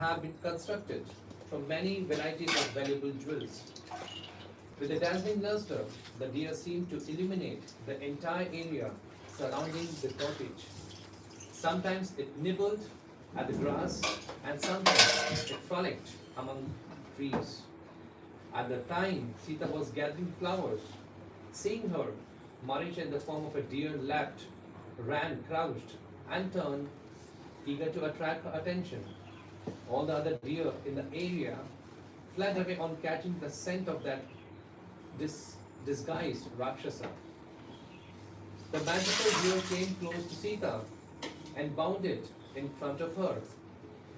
have been constructed from many varieties of valuable jewels. With a dazzling luster, the deer seemed to illuminate the entire area surrounding the cottage. Sometimes it nibbled at the grass, and sometimes it frolicked among trees. At the time Sita was gathering flowers, seeing her, Maricha in the form of a deer leapt, ran, crouched, and turned, eager to attract her attention. All the other deer in the area fled away on catching the scent of that disguised Rakshasa. The magical deer came close to Sita and bounded in front of her.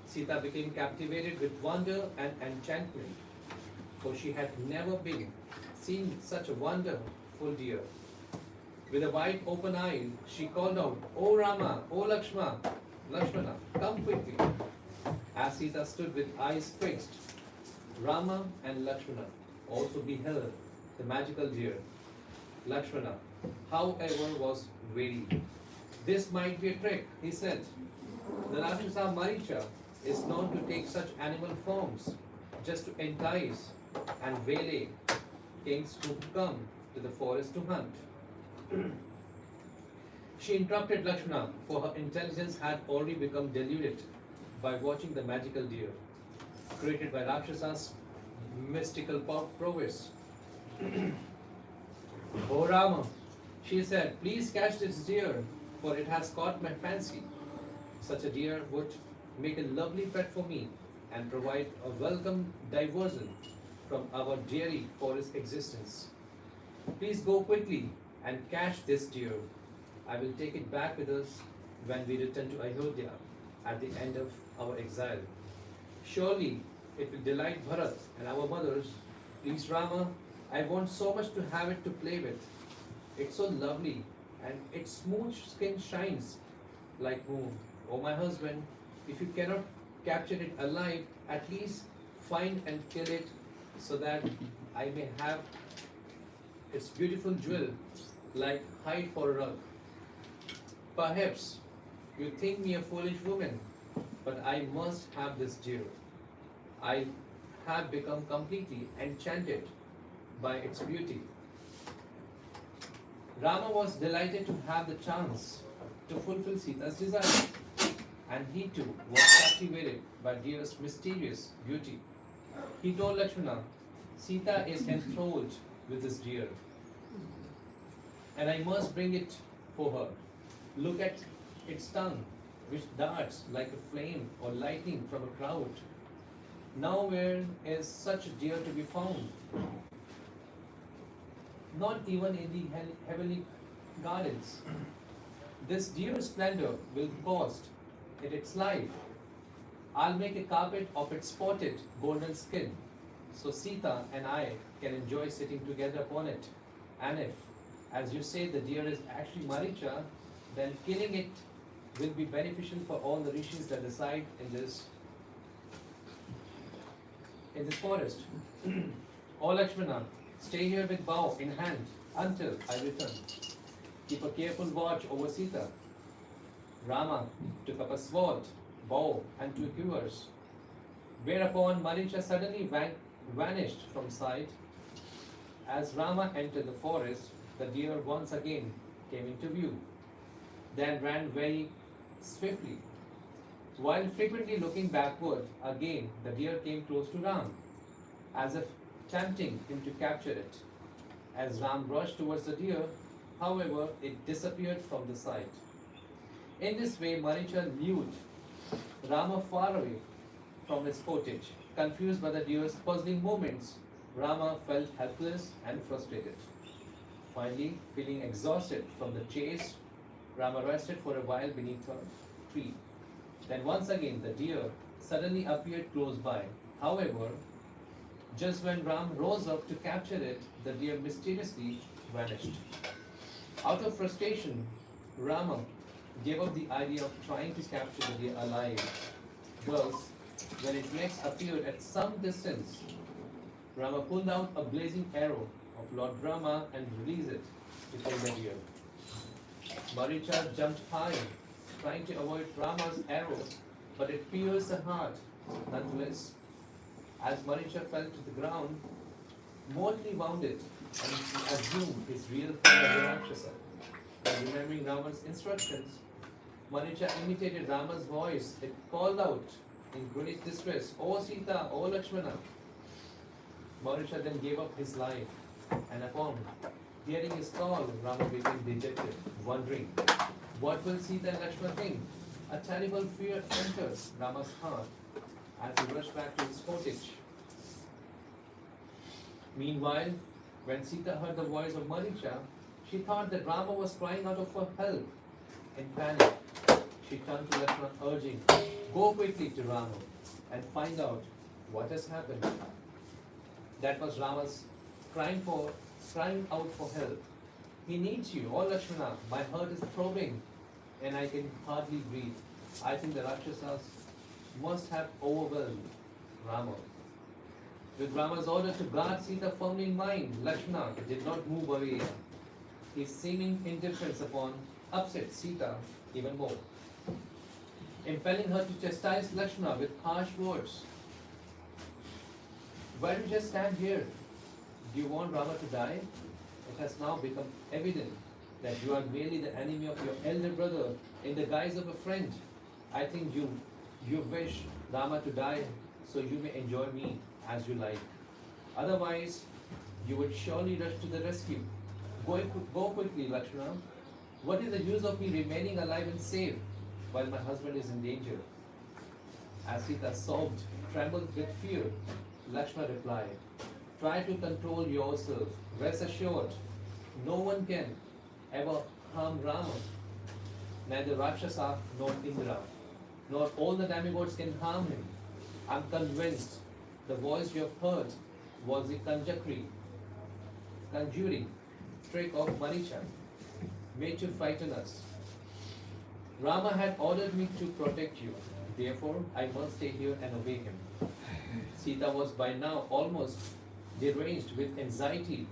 Sita became captivated with wonder and enchantment, for she had never been seen such a wonderful deer. With a wide open eye, she called out, "O Rama, O Lakshmana, come quickly." As Sita stood with eyes fixed, Rama and Lakshmana also beheld the magical deer. Lakshmana, however, was wary. "This might be a trick," he said. "The Rakshasa Maricha is known to take such animal forms just to entice and waylay kings who come to the forest to hunt." She interrupted Lakshmana, for her intelligence had already become deluded by watching the magical deer, created by Rakshasa's mystical prowess. "O Rama," she said, "please catch this deer, for it has caught my fancy. Such a deer would make a lovely pet for me and provide a welcome diversion from our dreary forest existence. Please go quickly and catch this deer. I will take it back with us when we return to Ayodhya at the end of our exile. Surely it will delight Bharat and our mothers. Please, Rama, I want so much to have it to play with. It's so lovely, and its smooth skin shines like moon. Oh, my husband, if you cannot capture it alive, at least find and kill it so that I may have its beautiful jewel like hide for a rug. Perhaps you think me a foolish woman, but I must have this deer. I have become completely enchanted by its beauty." Rama was delighted to have the chance to fulfill Sita's desire, and he too was captivated by deer's mysterious beauty. He told Lakshmana, "Sita is enthralled with this deer, and I must bring it for her. Look at its tongue, which darts like a flame or lightning from a cloud. Nowhere is such a deer to be found, not even in the heavenly gardens. This deer's splendor will cost it its life. I'll make a carpet of its spotted golden skin, so Sita and I can enjoy sitting together upon it. And if, as you say, the deer is actually Maricha, then killing it will be beneficial for all the rishis that reside in this forest. O Lakshmana, stay here with bow in hand until I return. Keep a careful watch over Sita." Rama took up a sword, bow, and 2 quivers, whereupon Maricha suddenly vanished from sight. As Rama entered the forest, the deer once again came into view, then ran very swiftly. While frequently looking backward, again the deer came close to Ram, as if tempting him to capture it. As Ram rushed towards the deer, however, it disappeared from the sight. In this way, Maricha lured Rama far away from his cottage. Confused by the deer's puzzling movements, Rama felt helpless and frustrated. Finally, feeling exhausted from the chase, Rama rested for a while beneath a tree. Then once again the deer suddenly appeared close by. However, just when Ram rose up to capture it, the deer mysteriously vanished. Out of frustration, Rama gave up the idea of trying to capture the deer alive. Thus, when it next appeared at some distance, Rama pulled out a blazing arrow of Lord Rama and released it to kill the deer. Maricha jumped high, trying to avoid Rama's arrow, but it pierced the heart Nonetheless, as Marisha fell to the ground, mortally wounded, and he assumed his real form as a Rakshasa. By remembering Rama's instructions, Marisha imitated Rama's voice. It called out in great distress, "O Sita, O Lakshmana." Marisha then gave up his life, and upon hearing his call, Rama became dejected, wondering, what will Sita and Lakshmana think? A terrible fear entered Rama's heart as he rushed back to his cottage. Meanwhile, when Sita heard the voice of Marisha, she thought that Rama was crying out for help. In panic, she turned to Lakshmana, urging, "Go quickly to Rama and find out what has happened." That was Rama's crying out for help. "He needs you, oh Lakshmana. My heart is throbbing and I can hardly breathe." I think the Rakshasas must have overwhelmed Rama. With Rama's order to guard Sita firmly in mind, Lakshmana did not move away. His seeming indifference upset Sita even more, impelling her to chastise Lakshmana with harsh words. "Why do you just stand here? Do you want Rama to die? It has now become evident that you are merely the enemy of your elder brother in the guise of a friend. I think you wish Rama to die so you may enjoy me as you like. Otherwise, you would surely rush to the rescue. Go quickly, Lakshmana. What is the use of me remaining alive and safe while my husband is in danger?" As Sita sobbed, trembled with fear, Lakshmana replied, "Try to control yourself. Rest assured, no one can ever harm Rama. Neither Rakshasa nor Indra, nor all the demigods can harm him. I'm convinced the voice you have heard was the conjuring trick of Marisha, made to frighten us. Rama had ordered me to protect you. Therefore, I must stay here and obey him." Sita was by now almost deranged with anxiety,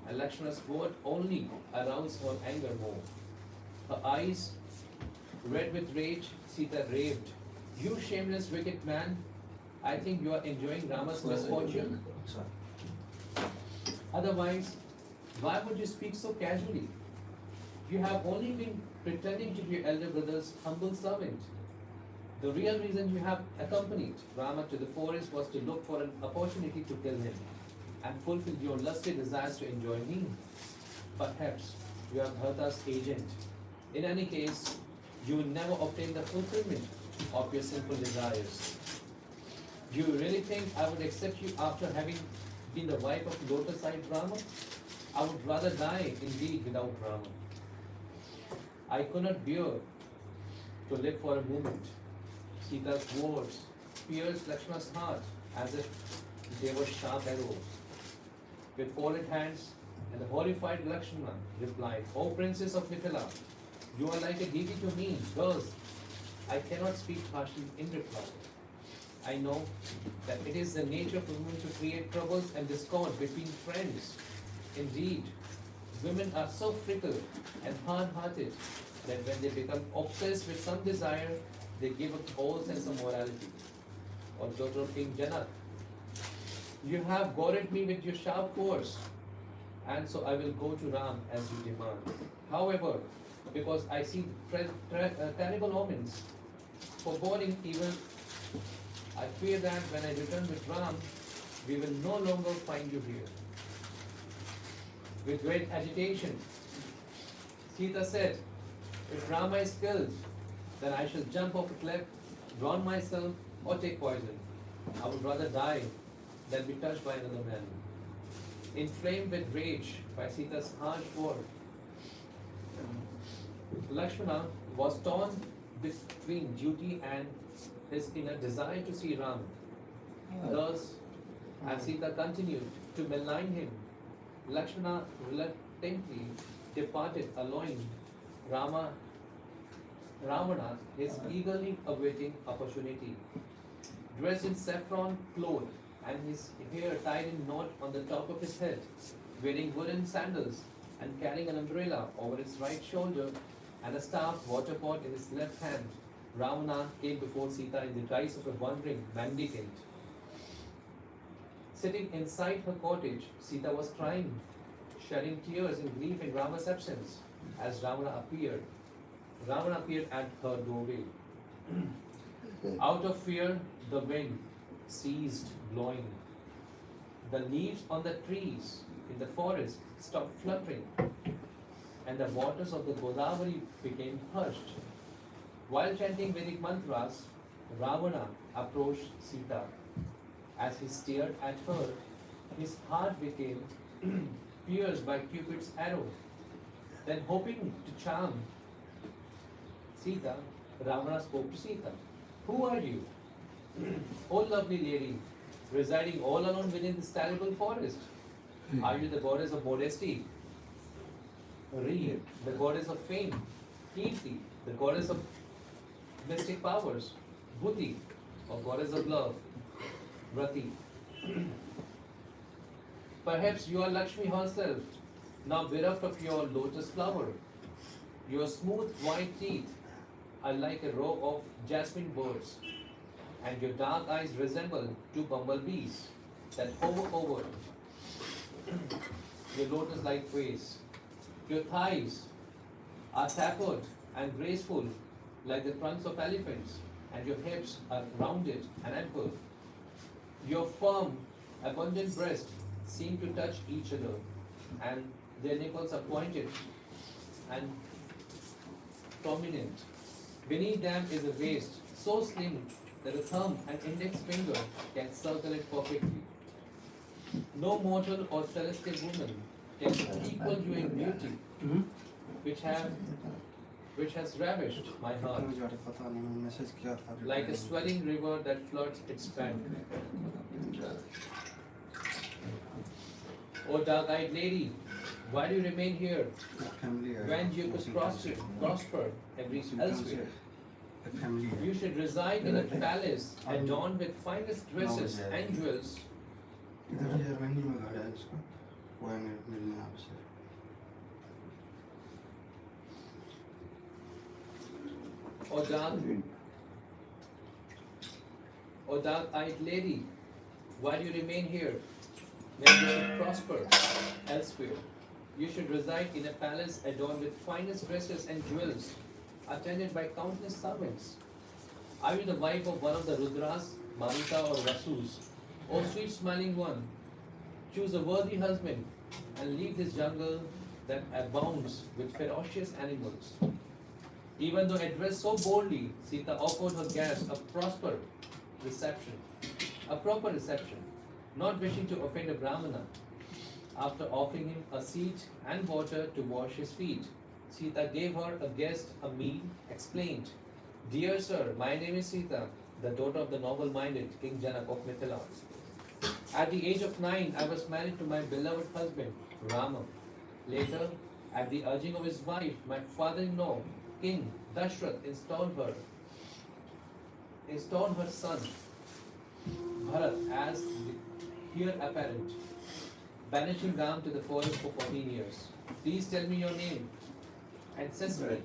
and Lakshmana's word only aroused her anger more. Her eyes red with rage, Sita raved, "You shameless, wicked man! I think you are enjoying Rama's misfortune. Otherwise, why would you speak so casually? You have only been pretending to be your elder brother's humble servant. The real reason you have accompanied Rama to the forest was to look for an opportunity to kill him and fulfill your lusty desires to enjoy me. Perhaps you have hurt us, agent. In any case, you will never obtain the fulfillment of your sinful desires. Do you really think I would accept you after having been the wife of lotus-eyed Rama? I would rather die indeed without Rama. I could not bear to live for a moment." Sita's words pierced Lakshmana's heart as if they were sharp arrows. With folded hands, and the horrified Lakshmana replied, "O princess of Mithila, you are like a deity to me. Girls, I cannot speak harshly in reply. I know that it is the nature of women to create troubles and discord between friends. Indeed, women are so fickle and hard-hearted that when they become obsessed with some desire, they give up all sense of morality." Or daughter of King Janak, "You have goaded me with your sharp words, and so I will go to Ram as you demand. However, because I see terrible omens foreboding evil, I fear that when I return with Ram, we will no longer find you here." With great agitation, Sita said, "If Rama is killed, then I shall jump off a cliff, drown myself, or take poison. I would rather die than be touched by another man." Inflamed with rage by Sita's harsh word, Lakshmana was torn between duty and his inner desire to see Ram. Thus, as Sita continued to malign him, Lakshmana reluctantly departed, allowing Ravana his eagerly awaiting opportunity. Dressed in saffron cloth and his hair tied in knot on the top of his head, wearing wooden sandals and carrying an umbrella over his right shoulder and a staff water pot in his left hand, Ravana came before Sita in the guise of a wandering mendicant. Sitting inside her cottage, Sita was crying, shedding tears in grief in Rama's absence. As Ravana appeared at her doorway. Out of fear, the wind ceased blowing. The leaves on the trees in the forest stopped fluttering, and the waters of the Godavari became hushed. While chanting Vedic mantras, Ravana approached Sita. As he stared at her, his heart became pierced by Cupid's arrow. Then, hoping to charm Sita, Ravana spoke to Sita. Who are you? O lovely lady, residing all alone within this terrible forest. Are you the goddess of modesty? Re, the goddess of fame? Kirti, the goddess of mystic powers? Buddhi, or goddess of love? Rati. Perhaps you are Lakshmi herself, now bereft of your lotus flower. Your smooth white teeth are like a row of jasmine birds, and your dark eyes resemble two bumblebees that hover over your lotus-like face. Your thighs are tapered and graceful like the trunks of elephants, and your hips are rounded and ample. Your firm, abundant breasts seem to touch each other, and their nipples are pointed and prominent. Beneath them is a waist so slim that a thumb and index finger can circle it perfectly. No mortal or celestial woman can equal you in beauty, which has ravished my heart, like a swelling river that floods its bank. O dark-eyed lady, why do you remain here when you could prosper elsewhere? You should reside in a palace adorned with finest dresses and jewels. O dark-eyed lady, why do you remain here when you could prosper elsewhere? You should reside in a palace adorned with finest dresses and jewels, attended by countless servants. Are you the wife of one of the Rudras, Manita or Vasus? O sweet smiling one, choose a worthy husband and leave this jungle that abounds with ferocious animals. Even though addressed so boldly, Sita offered her guest a proper reception, not wishing to offend a Brahmana. After offering him a seat and water to wash his feet, Sita gave her guest a meal, explained, Dear sir, my name is Sita, the daughter of the noble-minded King Janak of Mithila. At the age of 9, I was married to my beloved husband, Rama. Later, at the urging of his wife, my father-in-law, King Dashrath, installed her son, Bharat, as the heir apparent, banishing Ram to the forest for 14 years. Please tell me your name, ancestry,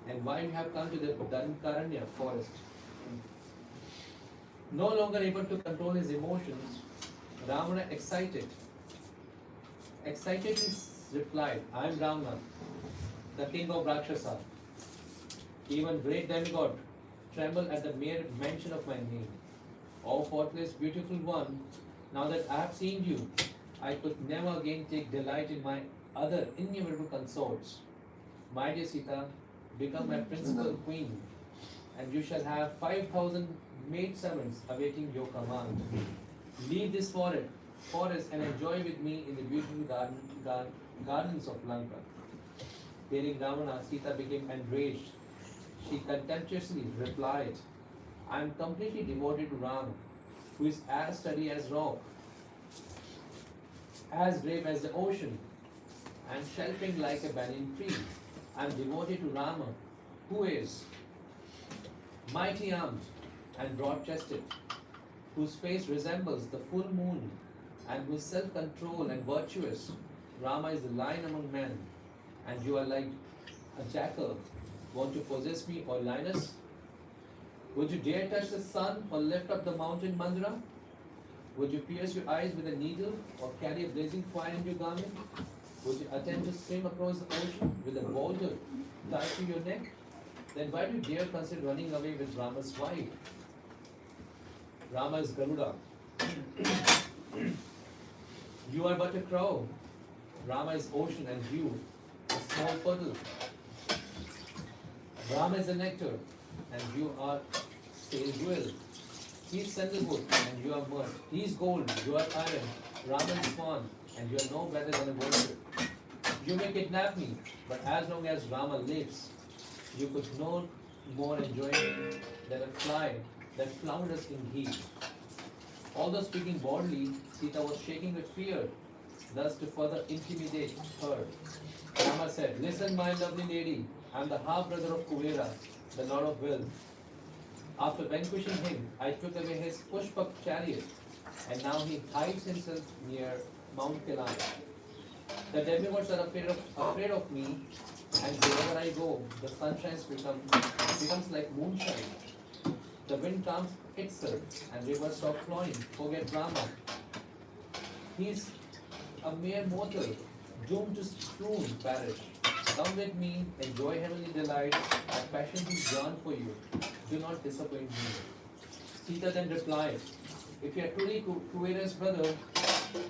and why you have come to the Dankaranya forest. No longer able to control his emotions, Ravana excitedly replied, I am Ravana, the king of Rakshasa. Even great demigod tremble at the mere mention of my name. O faultless, beautiful one, now that I have seen you, I could never again take delight in my other innumerable consorts. My dear Sita, become my principal queen, and you shall have 5,000 maidservants awaiting your command. Leave this forest and enjoy with me in the beautiful gardens of Lanka. Hearing Ravana, Sita became enraged. She contemptuously replied, I am completely devoted to Ram, who is as steady as rock, as brave as the ocean, and sheltering like a banyan tree. I am devoted to Rama, who is mighty armed and broad-chested, whose face resembles the full moon, and who is self-controlled and virtuous. Rama is the lion among men, and you are like a jackal. Want to possess me, or lioness? Would you dare touch the sun or lift up the mountain Mandara? Would you pierce your eyes with a needle or carry a blazing fire in your garment? Would you attempt to swim across the ocean with a boulder tied to your neck? Then why do you dare consider running away with Rama's wife? Rama is Garuda. You are but a crow. Rama is ocean and you, a small puddle. Rama is a nectar and you are stale jewel. He is sandalwood and you are mud. He is gold, you are iron. Rama is swan and you are no better than a vulture. You may kidnap me, but as long as Rama lives, you could no more enjoy me than a fly that flounders in heat. Although speaking boldly, Sita was shaking with fear, thus to further intimidate her. Rama said, "Listen, my lovely lady, I am the half-brother of Kuvera, the Lord of Will. After vanquishing him, I took away his Pushpak chariot, and now he hides himself near Mount Kailash. The demigods are afraid of me, and wherever I go, the sunshine becomes like moonshine. The wind calms itself, and rivers stop flowing. Forget Rama. He is a mere mortal, doomed to soon perish. Come with me, enjoy heavenly delights. I passionately yearn for you. Do not disappoint me." Sita then replied, "If you are truly Kuvera's brother,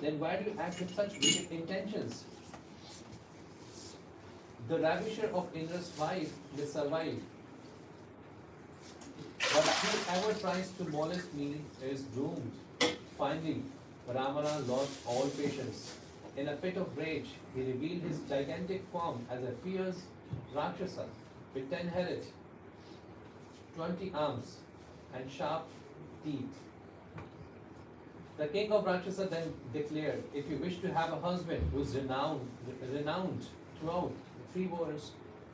then why do you act with such wicked intentions? The ravisher of Indra's wife will survive, but whoever tries to molest me is doomed." Finally, Ramana lost all patience. In a fit of rage, he revealed his gigantic form as a fierce Rakshasa with 10 heads, 20 arms, and sharp teeth. The king of Rakshasa then declared, "If you wish to have a husband who is renowned throughout the 3 worlds,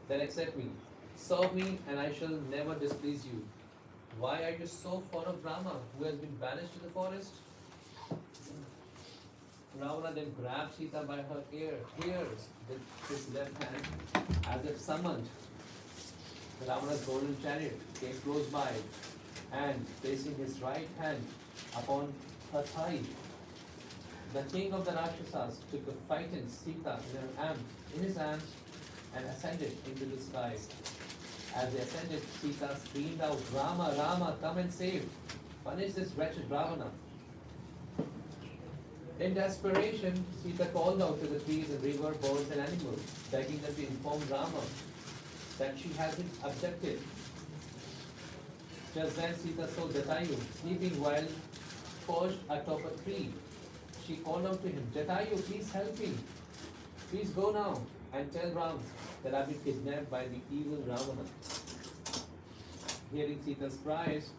then accept me. Serve me, and I shall never displease you." Why are you so fond of Rama, who has been banished to the forest? Ravana then grabbed Sita by her ears with his left hand, as if summoned. Ravana's golden chariot came close by, and placing his right hand upon her thigh, the king of the Rakshasas took the frightened Sita in his arms and ascended into the sky. As they ascended, Sita screamed out, "Rama, Rama, come and save! Punish this wretched Ravana!" In desperation, Sita called out to the trees and river, birds and animals, begging them to inform Rama that she has been abducted. Just then Sita saw Jatayu sleeping while perched atop a tree. She called out to him, "Jatayu, please help me. Please go now and tell Ram that I've been kidnapped by the evil Ravana." Hearing Sita's cries,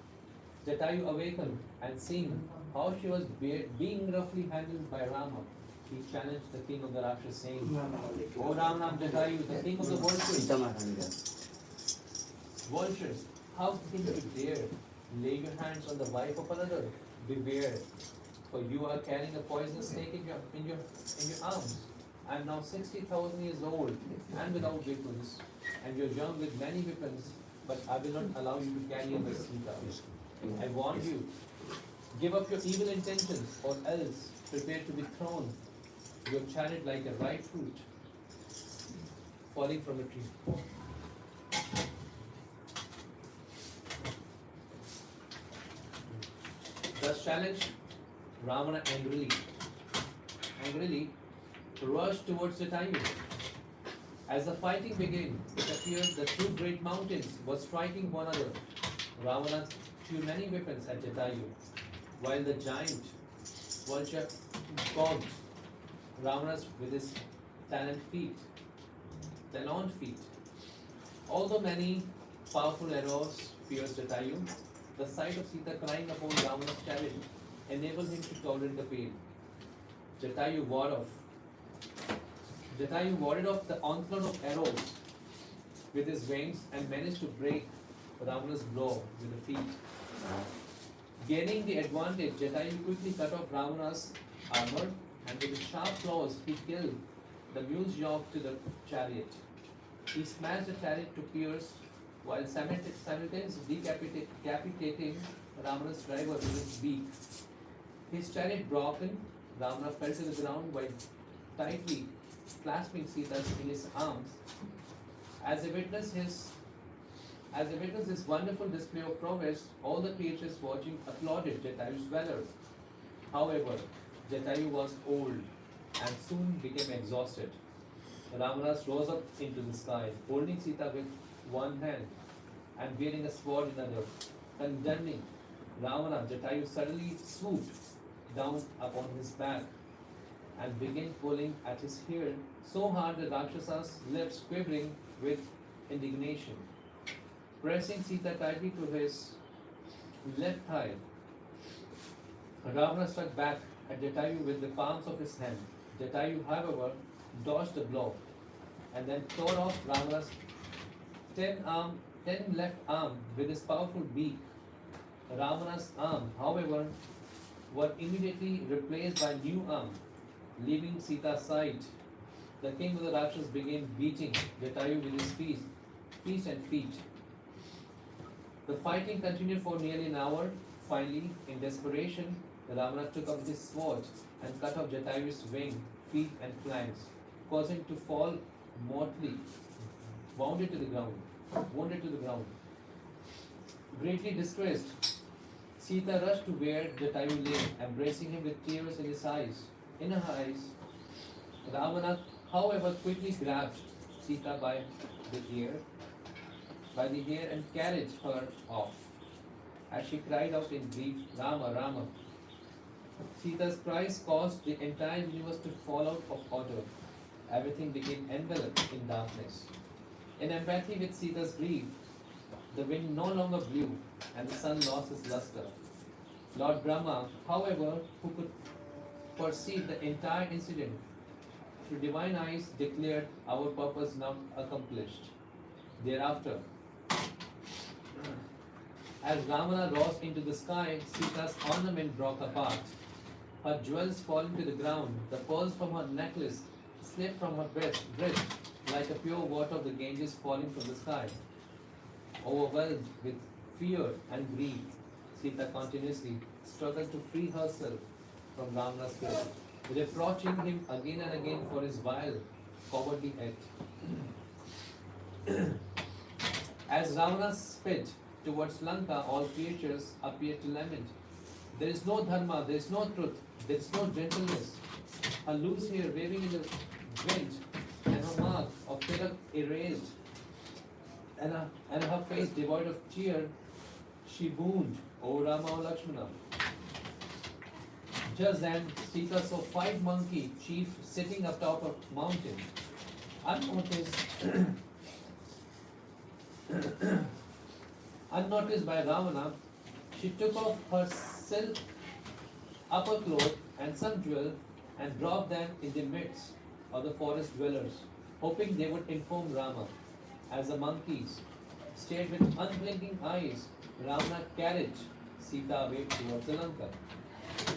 Jatayu awakened and seeing how she was being roughly handled by Rama, he challenged the king of the Rakshas, saying, "O Ram Jatayu, the king of the vultures, how can you dare lay your hands on the wife of another? Beware, for you are carrying a poisonous snake in your arms. I am now 60,000 years old and without weapons, and you are young with many weapons, but I will not allow you to carry on the Sita. I warn you, give up your evil intentions, or else prepare to be thrown your chariot like a ripe fruit falling from a tree." Thus challenged, Ravana angrily rushed towards Jatayu. As the fighting began, it appeared the 2 great mountains were striking one another. Ravana threw many weapons at Jatayu, while the giant vulture bogged Ravana with his taloned feet. Although many powerful arrows pierced Jatayu, the sight of Sita crying upon Ravana's chariot enabled him to tolerate the pain. Jatayu warded off the onslaught of arrows with his wings and managed to break Ravana's blow with the feet. Gaining the advantage, Jatayu quickly cut off Ravana's armor, and with his sharp claws he killed the mule's yoke to the chariot. He smashed the chariot to while simultaneously decapitating Ravana's driver with his beak. His chariot broken, Ravana fell to the ground while tightly clasping Sita in his arms. As a witness his this wonderful display of prowess, all the creatures watching applauded Jatayu's valor. However, Jatayu was old and soon became exhausted. Ravana rose up into the sky, holding Sita with one hand and bearing a sword in another. Condemning Ravana, Jatayu suddenly swooped down upon his back and began pulling at his hair so hard that Rakshasa's lips quivering with indignation. Pressing Sita tightly to his left thigh, Ravana struck back at Jatayu with the palms of his hand. Jatayu, however, dodged the blow and then tore off Ravana's ten left arm with his powerful beak. Ravana's arm, however, were immediately replaced by new arm, leaving Sita's side. The king of the Rakshas began beating Jatayu with his feet and feet. The fighting continued for nearly an hour. Finally, in desperation, Ravana took up his sword and cut off Jatayu's wing, feet, and flanks, causing him to fall mortally, wounded to the ground. Greatly distressed, Sita rushed to where Jatayu lay, embracing him with tears in her eyes. Ravana, however, quickly grabbed Sita by the hair and carried her off. As she cried out in grief, Rama, Rama. Sita's cries caused the entire universe to fall out of order. Everything became enveloped in darkness. In empathy with Sita's grief, the wind no longer blew and the sun lost its luster. Lord Brahma, however, who could perceive the entire incident through divine eyes, declared our purpose now accomplished. Thereafter, as Ravana rose into the sky, Sita's ornament broke apart. Her jewels falling to the ground, the pearls from her necklace slipped from her breast like a pure water of the Ganges falling from the sky. Overwhelmed with fear and grief, Sita continuously struggled to free herself from Ravana's grip, reproaching him again and again for his vile, cowardly act. As Ravana sped towards Lanka, all creatures appeared to lament. There is no dharma, there is no truth, there is no gentleness. Her loose hair waving in the wind, and her mark of tilak erased, and her face devoid of cheer, she boomed, O Rama, O Lakshmana. Just then, Sita saw 5 monkey chiefs sitting atop a mountain. Unnoticed by Ravana, she took off her silk upper cloth and some jewel and dropped them in the midst of the forest dwellers, hoping they would inform Rama. As the monkeys stared with unblinking eyes, Ravana carried Sita away towards the Lanka.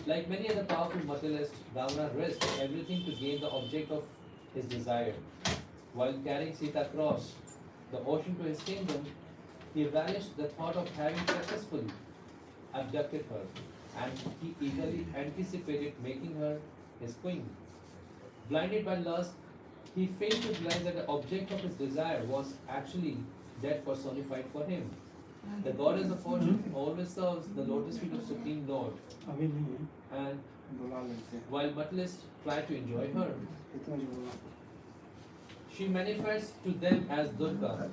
Like many other powerful materialists, Ravana risked everything to gain the object of his desire. While carrying Sita across the ocean to his kingdom, he relished the thought of having successfully abducted her, and he eagerly anticipated making her his queen. Blinded by lust, he failed to realize that the object of his desire was actually death personified for him. The goddess of fortune always serves the lotus feet of Supreme Lord, and while materialists try to enjoy her, she manifests to them as Durga,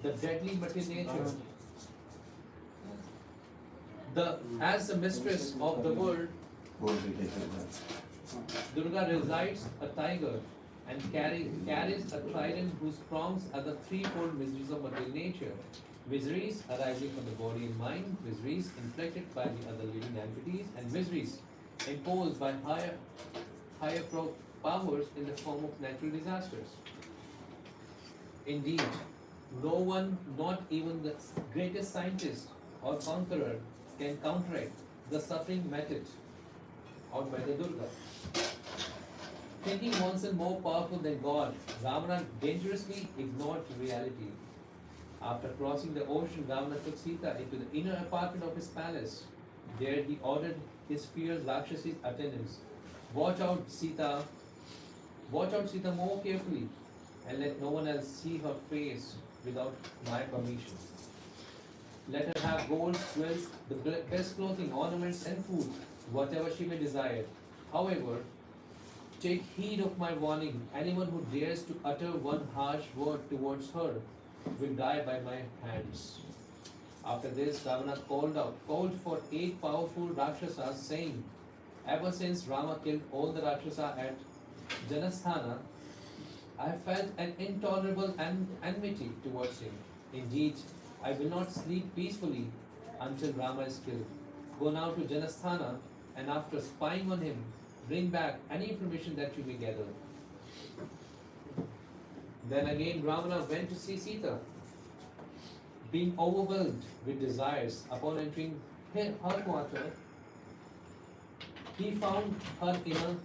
the deadly material nature. As the mistress of the world, Durga resides a tiger and carries a trident whose prongs are the threefold miseries of material nature. Miseries arising from the body and mind, miseries inflicted by the other living entities, and miseries imposed by higher powers in the form of natural disasters. Indeed, no one, not even the greatest scientist or conqueror, can counteract the suffering meted out by the Durga. Thinking oneself more powerful than God, Ravana dangerously ignored reality. After crossing the ocean, Ravana took Sita into the inner apartment of his palace. There he ordered his fierce Rakshasi attendants, Watch out, Sita, watch out, Sita, more carefully, and let no one else see her face without my permission. Let her have gold, jewels, the best clothing, ornaments, and food, whatever she may desire. However, take heed of my warning. Anyone who dares to utter one harsh word towards her will die by my hands. After this, Ravana called for 8 powerful Rakshasas, saying, Ever since Rama killed all the Rakshasa at Janasthana, I have felt an intolerable enmity towards him. Indeed, I will not sleep peacefully until Rama is killed. Go now to Janasthana, and after spying on him, bring back any information that you may gather. Then again Ravana went to see Sita. Being overwhelmed with desires, upon entering her quarter, he found her in a.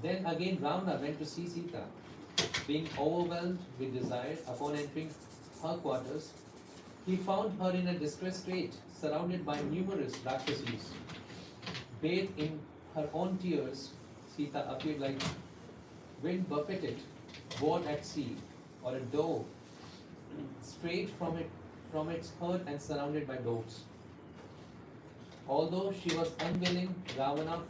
Then again Ravana went to see Sita. Being overwhelmed with desire, upon entering her quarters, he found her in a distressed state, surrounded by numerous Rakshasis. Bathed in her own tears, Sita appeared like wind buffeted, borne at sea, or a dove straight from its herd and surrounded by dogs. Although she was unwilling, Ravana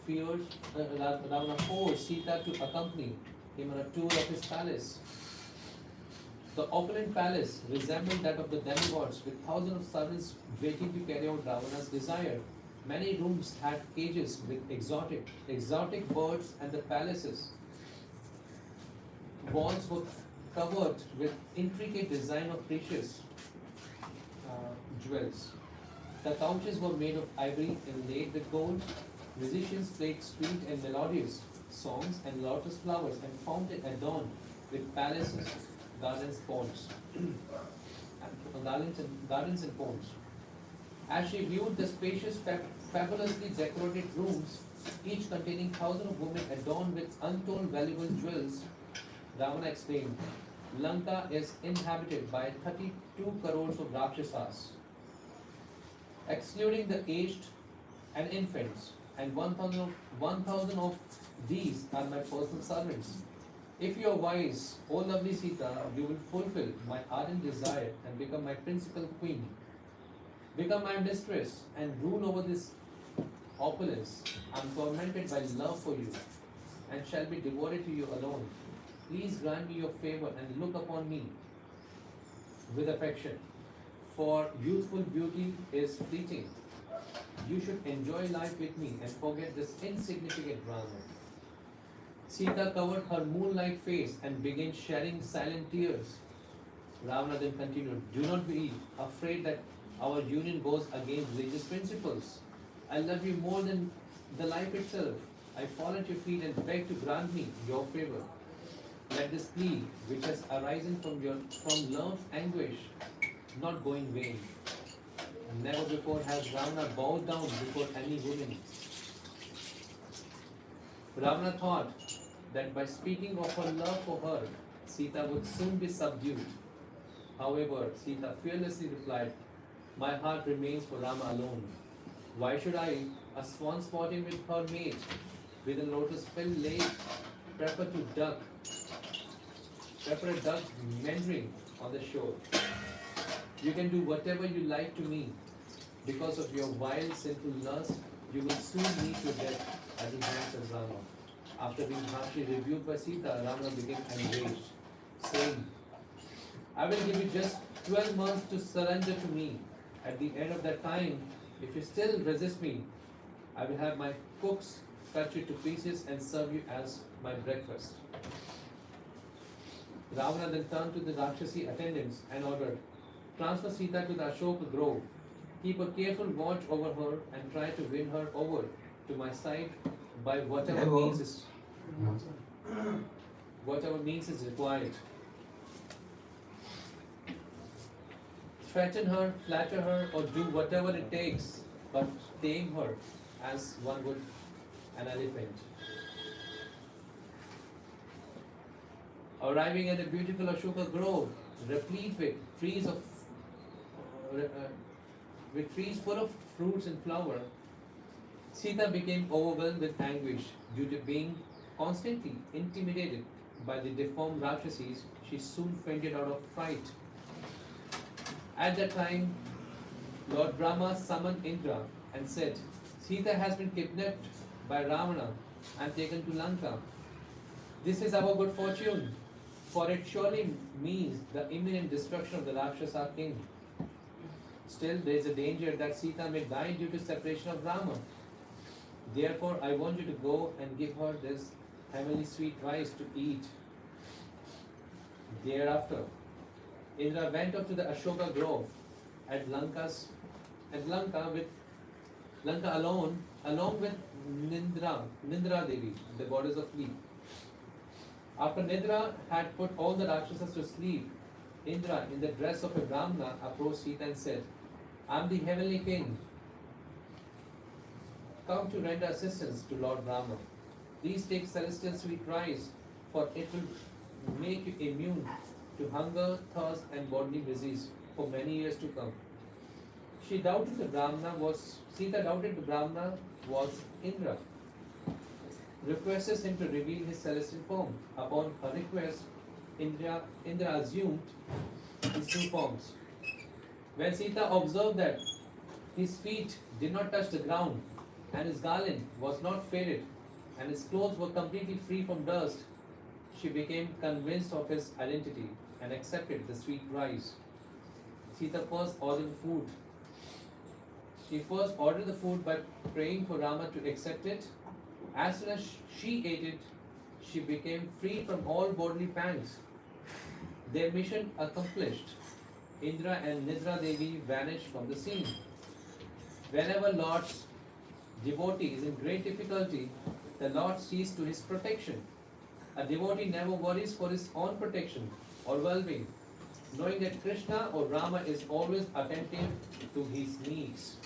forced Sita to accompany him on a tour of his palace. The opulent palace resembled that of the demigods, with thousands of servants waiting to carry out Ravana's desire. Many rooms had cages with exotic birds, and the palace's walls were covered with intricate design of precious jewels. The couches were made of ivory inlaid with gold. Musicians played sweet and melodious songs, and lotus flowers and fountain adorned with palaces, gardens, ponds, gardens and ponds. As she viewed the spacious, fabulously decorated rooms, each containing thousands of women adorned with untold valuable jewels, Ravana exclaimed, Lanka is inhabited by 32 crores of Rakshasas, excluding the aged and infants, and 1,000 of these are my personal servants. If you are wise, O lovely Sita, you will fulfill my ardent desire and become my principal queen. Become my mistress and rule over this opulence. I am tormented by love for you and shall be devoted to you alone. Please grant me your favor and look upon me with affection. For youthful beauty is fleeting. You should enjoy life with me and forget this insignificant drama. Sita covered her moon-like face and began shedding silent tears. Ravana then continued, Do not be afraid that our union goes against religious principles. I love you more than the life itself. I fall at your feet and beg to grant me your favor. Let this plea, which has arisen from love's anguish, not go in vain. Never before has Ravana bowed down before any woman. Ravana thought that by speaking of her love for her, Sita would soon be subdued. However, Sita fearlessly replied, My heart remains for Rama alone. Why should I, a swan sporting with her mate, with a lotus-filled lake, prefer a duck meandering on the shore? You can do whatever you like to me. Because of your wild, sinful lust, you will soon meet your death at the hands of Rama. After being harshly rebuked by Sita, Rama became enraged, saying, I will give you just 12 months to surrender to me. At the end of that time, if you still resist me, I will have my cooks cut you to pieces and serve you as my breakfast. Ravana then turned to the Rakshasi attendants and ordered, Transfer Sita to the Ashoka grove. Keep a careful watch over her and try to win her over to my side by whatever means is required. Threaten her, flatter her, or do whatever it takes, but tame her as one would an elephant. Arriving at the beautiful Ashoka grove, replete with trees full of fruits and flower, Sita became overwhelmed with anguish due to being constantly intimidated by the deformed Rakshasis. She soon fainted out of fright. At that time, Lord Brahma summoned Indra and said, Sita has been kidnapped by Ravana and taken to Lanka. This is our good fortune, for it surely means the imminent destruction of the Rakshasa king. Still, there is a danger that Sita may die due to separation of Rama. Therefore, I want you to go and give her this heavenly sweet rice to eat. Thereafter, Indra went up to the Ashoka grove at Lanka along with Nindra Devi, the goddess of sleep. After Nidra had put all the Rakshasas to sleep, Indra, in the dress of a Brahmana, approached Sita and said, I am the heavenly king, come to render assistance to Lord Rama. Please take celestial sweet rice, for it will make you immune to hunger, thirst, and bodily disease for many years to come. Sita doubted the Brahmana was Indra. Requested him to reveal his celestial form. Upon her request, Indra assumed his two forms. When Sita observed that his feet did not touch the ground, and his garland was not faded, and his clothes were completely free from dust, she became convinced of his identity and accepted the sweet rice. Sita first ordered food. She first ordered the food by praying for Rama to accept it. As soon as she ate it, she became free from all bodily pangs. Their mission accomplished, Indra and Nidra Devi vanished from the scene. Whenever Lord's devotee is in great difficulty, the Lord sees to his protection. A devotee never worries for his own protection or well-being, knowing that Krishna or Rama is always attentive to his needs.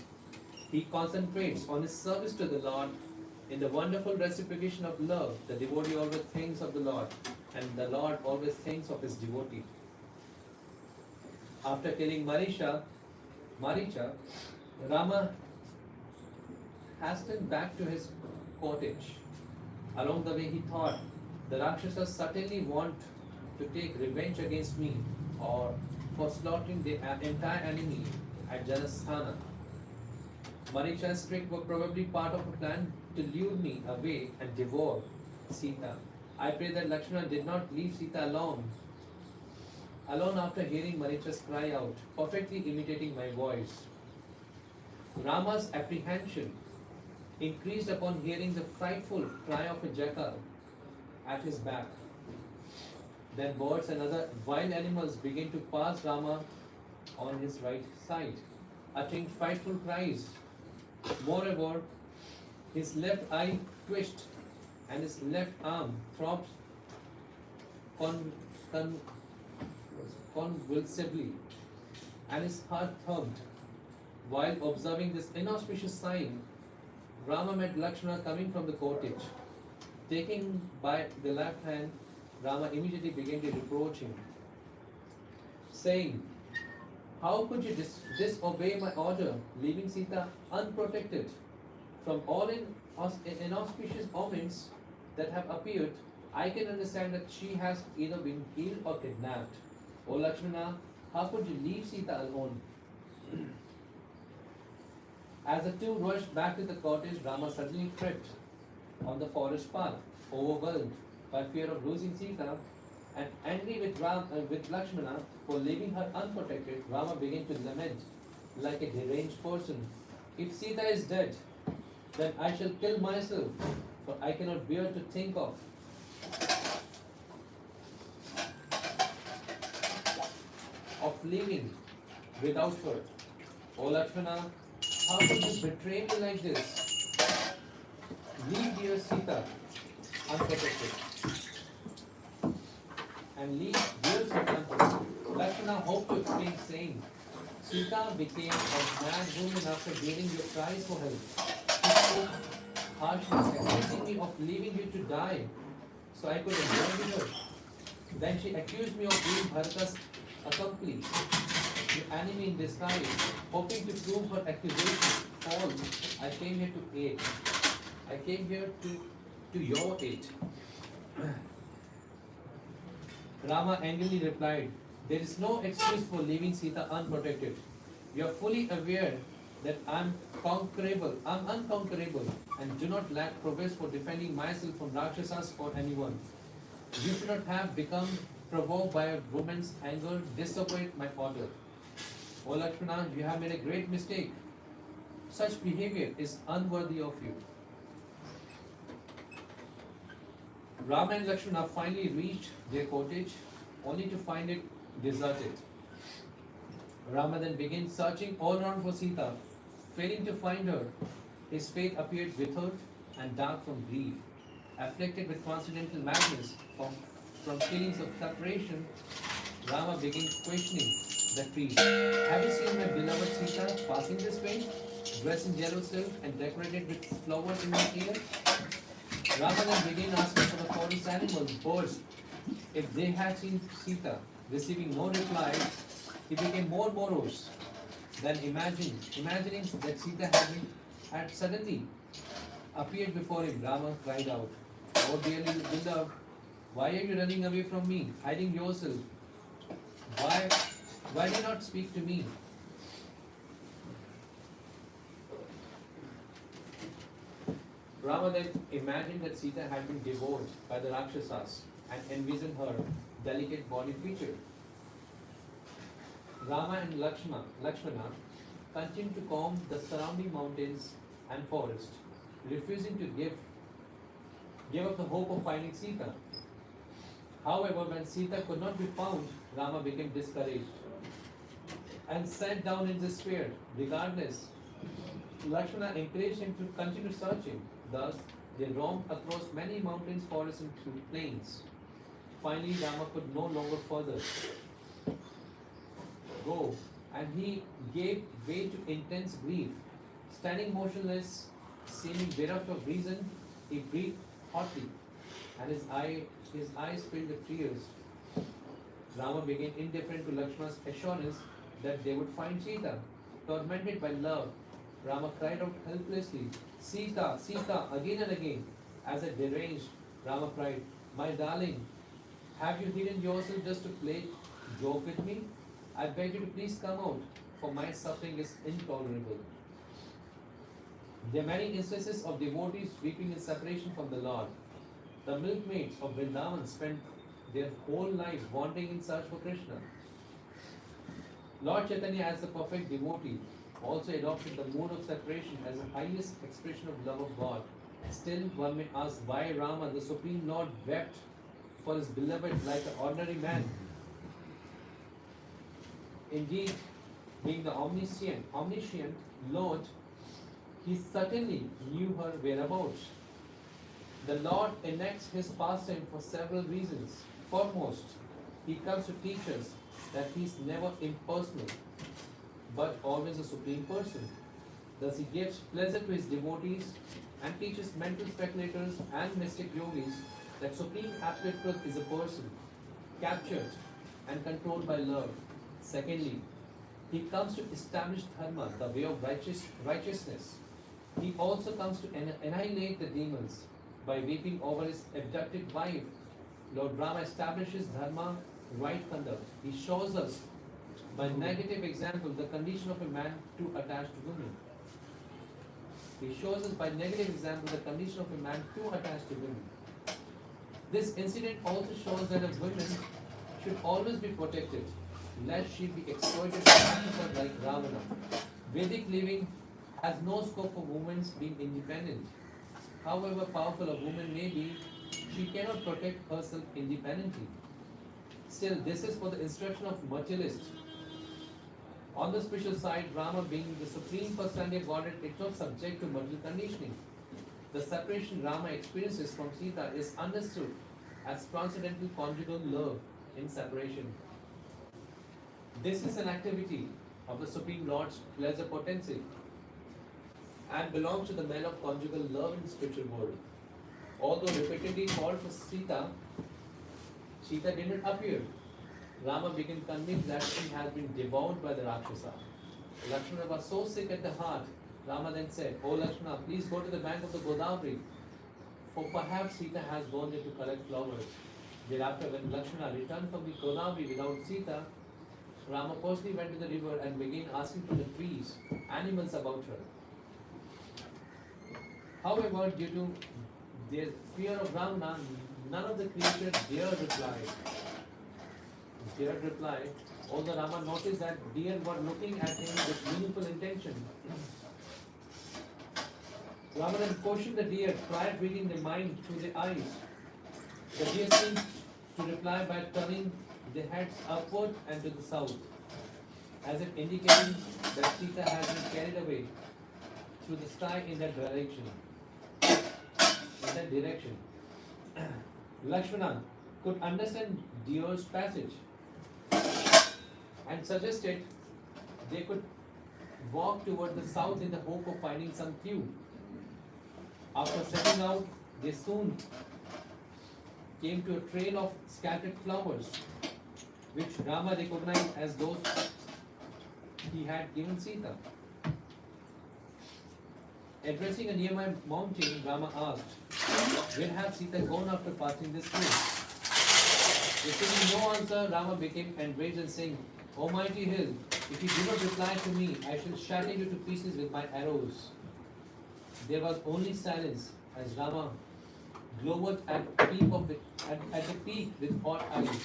He concentrates on his service to the Lord. In the wonderful reciprocation of love, the devotee always thinks of the Lord, and the Lord always thinks of his devotee. After killing Maricha, Rama hastened back to his cottage. Along the way, he thought, the Rakshasas certainly want to take revenge against me or for slaughtering the entire enemy at Janasthana. Maricha's trick were probably part of a plan to lure me away and devour Sita. I pray that Lakshmana did not leave Sita alone after hearing Maricha's cry out, perfectly imitating my voice. Rama's apprehension increased upon hearing the frightful cry of a jackal at his back. Then birds and other wild animals began to pass Rama on his right side, uttering frightful cries. Moreover, his left eye twitched and his left arm throbbed convulsively, and his heart thumped. While observing this inauspicious sign, Rama met Lakshmana coming from the cottage. Taking by the left hand, Rama immediately began to reproach him, saying, how could you disobey my order, leaving Sita unprotected? From all inauspicious omens that have appeared, I can understand that she has either been killed or kidnapped. O Lakshmana, how could you leave Sita alone? As the two rushed back to the cottage, Rama suddenly tripped on the forest path, overwhelmed by fear of losing Sita, and angry with Lakshmana for leaving her unprotected. Rama began to lament like a deranged person. If Sita is dead, then I shall kill myself, for I cannot bear to think of living without her. O Lakshmana, how could you betray me like this? Leave dear Sita unprotected. And leave dear Sita unprotected. Lakshmana hoped to explain, saying, Sita became a mad woman after hearing your cries for help. She spoke harshly, accusing me of leaving you to die, so I could endure with her. Then she accused me of being Bharata's accomplice, the enemy in disguise, hoping to prove her accusation false. I came here to aid. I came here to your aid. Rama angrily replied, there is no excuse for leaving Sita unprotected. You are fully aware that I'm unconquerable, and do not lack prowess for defending myself from Rakshasas or anyone. You should not have become provoked by a woman's anger, disobeyed my order. O Lakshmana, you have made a great mistake. Such behavior is unworthy of you. Rama and Lakshmana finally reached their cottage, only to find it deserted. Rama then began searching all around for Sita. Failing to find her, his face appeared withered and dark from grief. Afflicted with transcendental madness from feelings of separation, Rama began questioning the priest. Have you seen my beloved Sita passing this way, dressed in yellow silk and decorated with flowers in her ear? Rama then began asking for the forest animals, birds, if they had seen Sita. Receiving no reply, he became more morose. Then imagining that Sita had suddenly appeared before him, Rama cried out, oh dearly beloved, why are you running away from me, hiding yourself? Why do you not speak to me? Rama then imagined that Sita had been devoured by the Rakshasas and envisioned her delicate body feature. Rama and Lakshmana continued to comb the surrounding mountains and forest, refusing to give up the hope of finding Sita. However, when Sita could not be found, Rama became discouraged and sat down in despair. Regardless, Lakshmana encouraged him to continue searching. Thus, they roamed across many mountains, forests, and through plains. Finally, Rama could no longer further go, and he gave way to intense grief. Standing motionless, seeming bereft of reason, he breathed hotly, and his eyes filled with tears. Rama became indifferent to Lakshmana's assurance that they would find Sita. Tormented by love, Rama cried out helplessly, Sita, Sita, again and again. As a deranged, Rama cried, my darling, have you hidden yourself just to play joke with me? I beg you to please come out, for my suffering is intolerable. There are many instances of devotees weeping in separation from the Lord. The milkmaids of Vrindavan spent their whole life wandering in search for Krishna. Lord Chaitanya, as the perfect devotee, also adopted the mood of separation as the highest expression of love of God. Still, one may ask why Rama, the Supreme Lord, wept for his beloved like an ordinary man. Indeed, being the omniscient Lord, he certainly knew her whereabouts. The Lord enacts his pastime for several reasons. Foremost, he comes to teach us that he is never impersonal, but always a supreme person. Thus, he gives pleasure to his devotees and teaches mental speculators and mystic yogis that Supreme Absolute Truth is a person, captured and controlled by love. Secondly, he comes to establish dharma, the way of righteousness. He also comes to annihilate the demons by weeping over his abducted wife. Lord Rama establishes dharma, right conduct. He shows us by negative example the condition of a man too attached to women. He shows us by negative example the condition of a man too attached to women. This incident also shows that a woman should always be protected, lest she be exploited by people like Ravana. Vedic living has no scope for women being independent. However powerful a woman may be, she cannot protect herself independently. Still, this is for the instruction of materialists. On the spiritual side, Rama being the Supreme Personality of Godhead is not subject to material conditioning. The separation Rama experiences from Sita is understood as transcendental conjugal love in separation. This is an activity of the Supreme Lord's pleasure potency and belongs to the man of conjugal love in the spiritual world. Although repeatedly called for Sita, Sita did not appear. Rama became convinced that he had been devoured by the Rakshasa. Lakshmana was so sick at the heart. Rama then said, "O Lakshmana, please go to the bank of the Godavari, for perhaps Sita has gone there to collect flowers." Thereafter, when Lakshmana returned from the Godavari without Sita, Rama personally went to the river and began asking from the trees, animals about her. However, due to their fear of Ravana, none of the creatures dared reply, although Rama noticed that deer were looking at him with meaningful intention. Rama then cautioned the deer, tried reading their mind through the eyes. The deer seemed to reply by turning their heads upward and to the south, as if indicating that Sita has been carried away through the sky in that direction. Lakshmana could understand deer's passage and suggested they could walk toward the south in the hope of finding some clue. After setting out, they soon came to a trail of scattered flowers, which Rama recognized as those he had given Sita. Addressing a nearby mountain, Rama asked, "Where have Sita gone after passing this way?" Receiving no answer, Rama became enraged and saying, "O mighty hill, if you do not reply to me, I shall shatter you to pieces with my arrows." There was only silence as Rama glowered at the peak with hot eyes.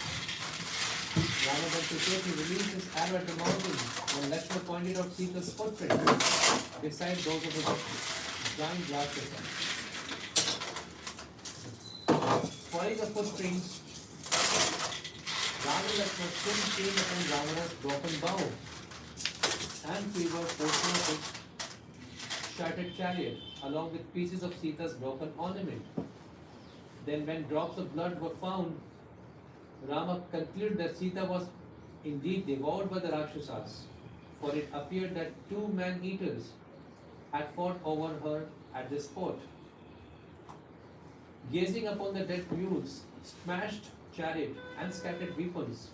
Rama then prepared to release his arrow at the mountain when Lakshmana pointed out Sita's footprint beside those of the giant Rakshasa. Following the footprints, Rama and Lakshmana soon came upon Ravana's broken bow and quiver portion of his shattered chariot, along with pieces of Sita's broken ornament. Then, when drops of blood were found, Rama concluded that Sita was indeed devoured by the Rakshasas, for it appeared that two man-eaters had fought over her at this spot. Gazing upon the dead mules, smashed chariot, and scattered weapons,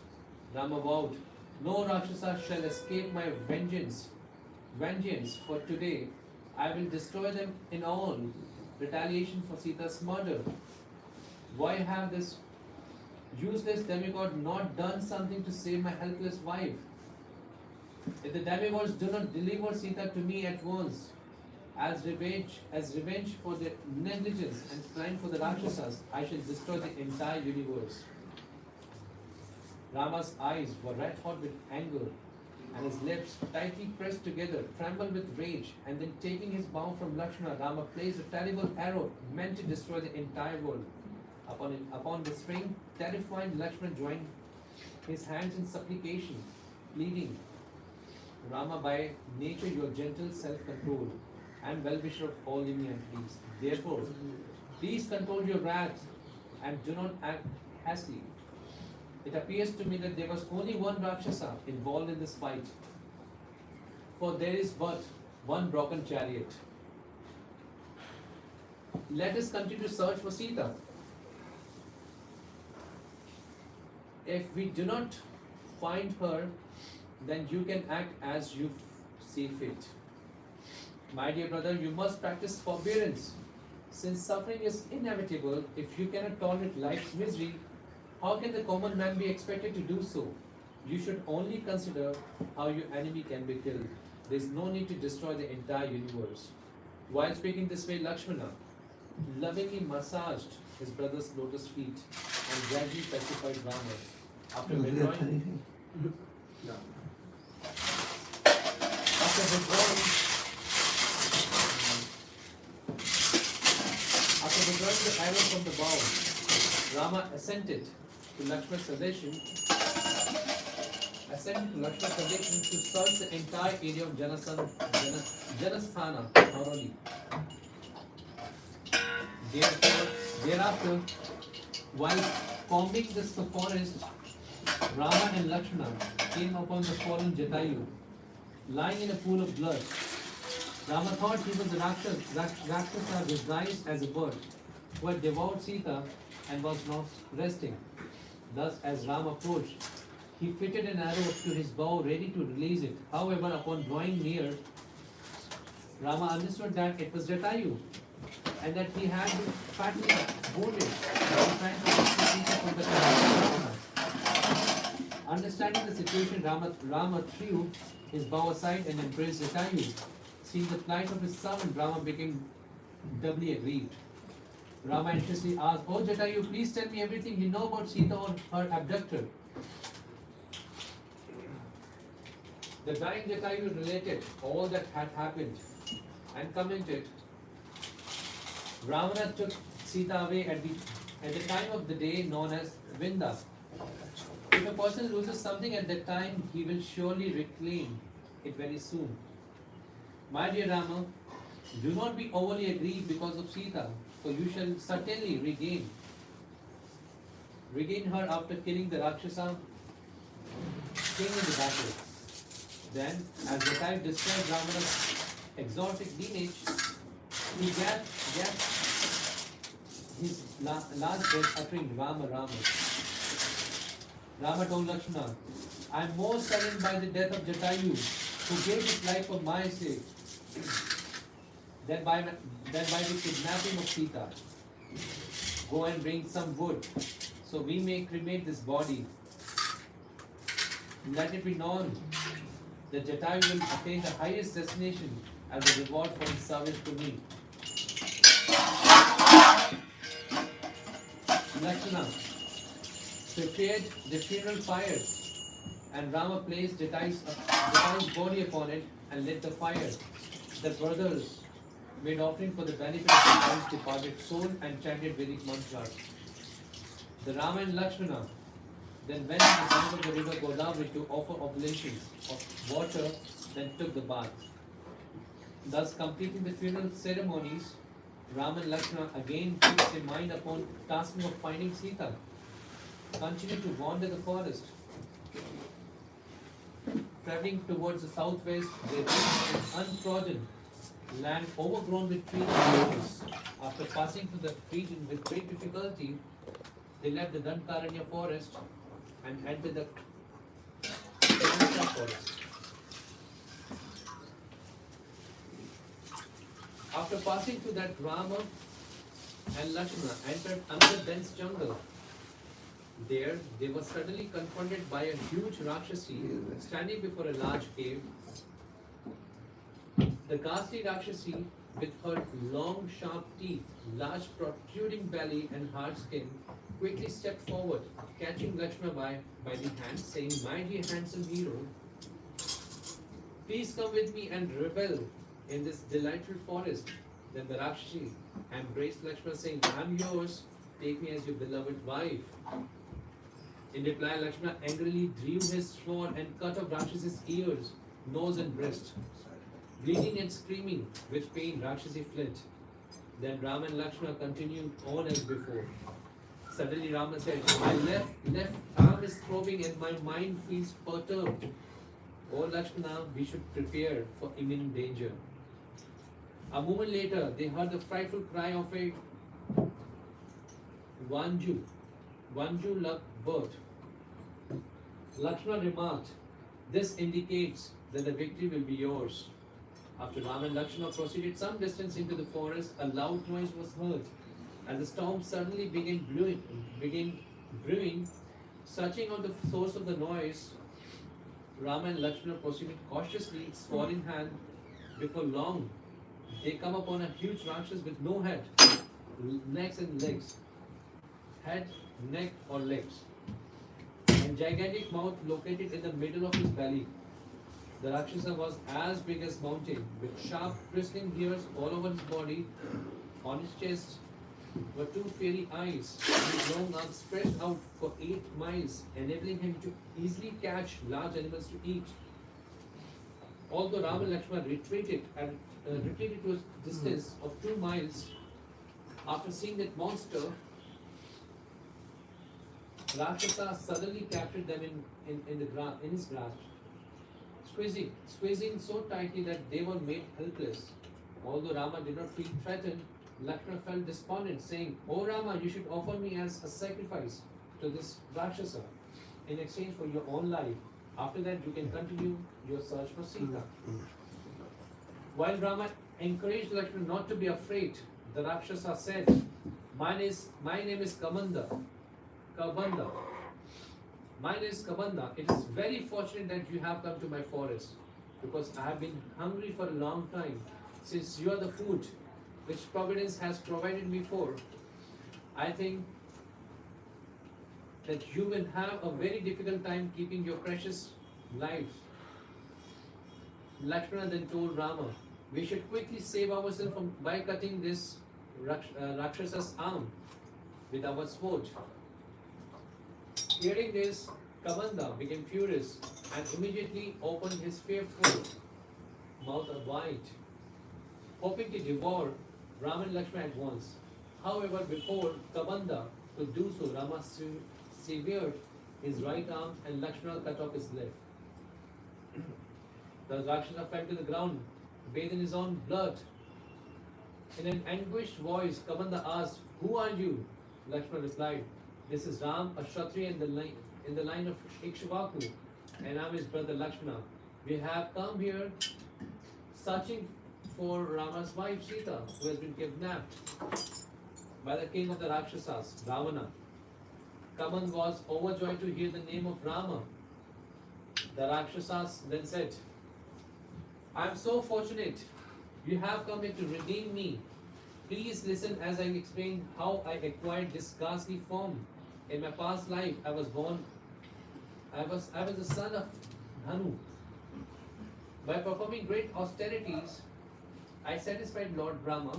Rama vowed, "No Rakshasa shall escape my vengeance. For today I will destroy them in all retaliation for Sita's murder. Why have this useless demigod not done something to save my helpless wife? If the demigods do not deliver Sita to me at once, as revenge for their negligence and crime for the Rakshasas, I shall destroy the entire universe." Rama's eyes were red hot with anger, and his lips, tightly pressed together, trembled with rage. And then, taking his bow from Lakshmana, Rama placed a terrible arrow meant to destroy the entire world. Upon the string, terrified, Lakshmana joined his hands in supplication, pleading, "Rama, by nature you are gentle, self-controlled, and well-wisher of all living entities. Therefore, please control your wrath and do not act hastily. It appears to me that there was only one Rakshasa involved in this fight, for there is but one broken chariot. Let us continue to search for Sita. If we do not find her, then you can act as you see fit. My dear brother, you must practice forbearance. Since suffering is inevitable, if you cannot tolerate life's misery, how can the common man be expected to do so? You should only consider how your enemy can be killed. There is no need to destroy the entire universe." While speaking this way, Lakshmana lovingly massaged his brother's lotus feet and gradually pacified Rama. After withdrawing the arrow from the bow, Rama assented to Lakshmana's suggestion to search the entire area of Janasthana thoroughly. Thereafter, while combing this forest, Rama and Lakshmana came upon the fallen Jatayu, lying in a pool of blood. Rama thought he was a Rakshasa disguised as a bird who had devoured Sita and was now resting. Thus, as Rama approached, He fitted an arrow to his bow, ready to release it. However, upon drawing near, Rama understood that it was Jatayu and that he had been fatally wounded while trying to rescue Sita from the Ravana. Understanding the situation, Rama threw his bow aside and embraced Jatayu. Seeing the plight of his servant, Rama became doubly aggrieved. Rama anxiously asked, "Oh Jatayu, please tell me everything you know about Sita or her abductor." The dying Jatayu related all that had happened and commented, Ravana took Sita away at the time of the day known as Vinda. If a person loses something at that time, he will surely reclaim it very soon. My dear Rama, do not be overly aggrieved because of Sita, for you shall certainly regain her after killing the Rakshasa king in the battle. Then, as the type described Ravana's exotic lineage, he gasped his last breath uttering Rama Rama. Rama told Lakshmana, "I am more saddened by the death of Jatayu, who gave his life for my sake, than by the kidnapping of Sita. Go and bring some wood, so we may cremate this body. Let it be known that Jatayu will attain the highest destination as a reward for his service to me." Lakshmana prepared the funeral fire, and Rama placed Jatayu's body upon it and lit the fire. The brothers made offering for the benefit of Jatayu's departed soul and chanted Vedic mantras. The Rama and Lakshmana then went to the bank of the river Godavari to offer oblations of water, then took the bath. Thus completing the funeral ceremonies, Rama and Lakshmana again fixed their mind upon the task of finding Sita. Continued to wander the forest. Traveling towards the southwest, they reached an untrodden land overgrown with trees and bushes. After passing through the region with great difficulty, they left the Dankaranya forest and entered the Kansa forest. After passing through that, Rama and Lakshmana entered another dense jungle. There, they were suddenly confronted by a huge Rakshasi standing before a large cave. The ghastly Rakshasi, with her long, sharp teeth, large protruding belly, and hard skin, quickly stepped forward, catching Lakshmana by the hand, saying, "My dear handsome hero, please come with me and revel in this delightful forest." Then the Rakshasi embraced Lakshmana, saying, "I'm yours, take me as your beloved wife." In reply, Lakshmana angrily drew his sword and cut off Rakshasi's ears, nose and breast. Bleeding and screaming with pain, Rakshasi fled. Then Rama and Lakshmana continued on as before. Suddenly Rama said, "My left arm is throbbing and my mind feels perturbed. O Lakshmana, we should prepare for imminent danger." A moment later, they heard the frightful cry of a Vanju bird. Lakshmana remarked, "This indicates that the victory will be yours." After Rama and Lakshmana proceeded some distance into the forest, a loud noise was heard. As the storm suddenly began brewing, searching out the source of the noise, Rama and Lakshmana proceeded cautiously, sword in hand. Before long, they come upon a huge Rakshas with no head, necks and legs, head, neck or legs, and gigantic mouth located in the middle of his belly. The Rakshasa was as big as mountain, with sharp bristling hairs all over his body. On his chest were two fiery eyes, his long arms stretched out for 8 miles, enabling him to easily catch large animals to eat. Although Rama and Lakshmana retreated to a distance of 2 miles, after seeing that monster, Rakshasa suddenly captured them in his grasp, squeezing so tightly that they were made helpless. Although Rama did not feel threatened, Lakshmana felt despondent, saying, "O Rama, you should offer me as a sacrifice to this Rakshasa." in exchange for your own life. After that, you can continue your search for Sita. While Rama encouraged Lakshmana not to be afraid, the Rakshasa said, my name is Kabanda. My name is Kabanda. It is very fortunate that you have come to my forest, because I have been hungry for a long time. Since you are the food which Providence has provided me for, I think that you will have a very difficult time keeping your precious lives. Lakshmana then told Rama, we should quickly save ourselves by cutting this Rakshasa's arm with our sword. Hearing this, Kamanda became furious and immediately opened his fearful mouth wide, hoping to devour Rama and Lakshmana at once. However, before Kamanda could do so, Rama severed his right arm and Lakshmana cut off his left. The Rakshasa fell to the ground, bathed in his own blood. In an anguished voice, Kamanda asked, who are you? Lakshmana replied, this is Ram, a Kshatriya in the line of Ikshvaku, and I am his brother Lakshmana. We have come here searching for Rama's wife Sita, who has been kidnapped by the king of the Rakshasas, Ravana. Kaman was overjoyed to hear the name of Rama. The Rakshasas then said, I am so fortunate. You have come here to redeem me. Please listen as I explain how I acquired this ghastly form. In my past life, I was the son of Dhanu. By performing great austerities, I satisfied Lord Brahma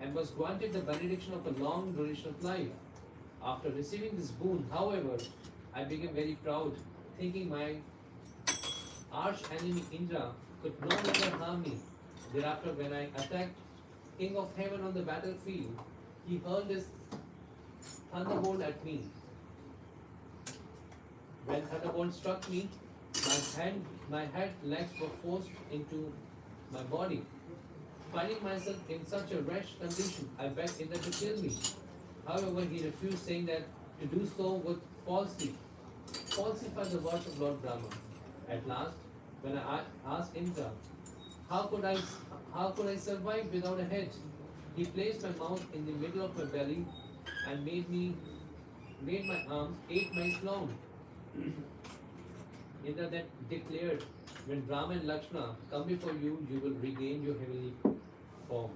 and was granted the benediction of a long duration of life. After receiving this boon, however, I became very proud, thinking my arch enemy Indra could no longer harm me. Thereafter, when I attacked King of Heaven on the battlefield, he hurled his thunderbolt at me. When thunderbolt struck me, my head, legs were forced into my body. Finding myself in such a wretched condition, I begged Indra to kill me. However, he refused, saying that to do so would falsify the words of Lord Brahma. At last, when I asked Indra, how could I survive without a head? He placed my mouth in the middle of my belly and made my arms 8 miles long. Indra then declared, when Brahma and Lakshmana come before you, you will regain your heavenly form.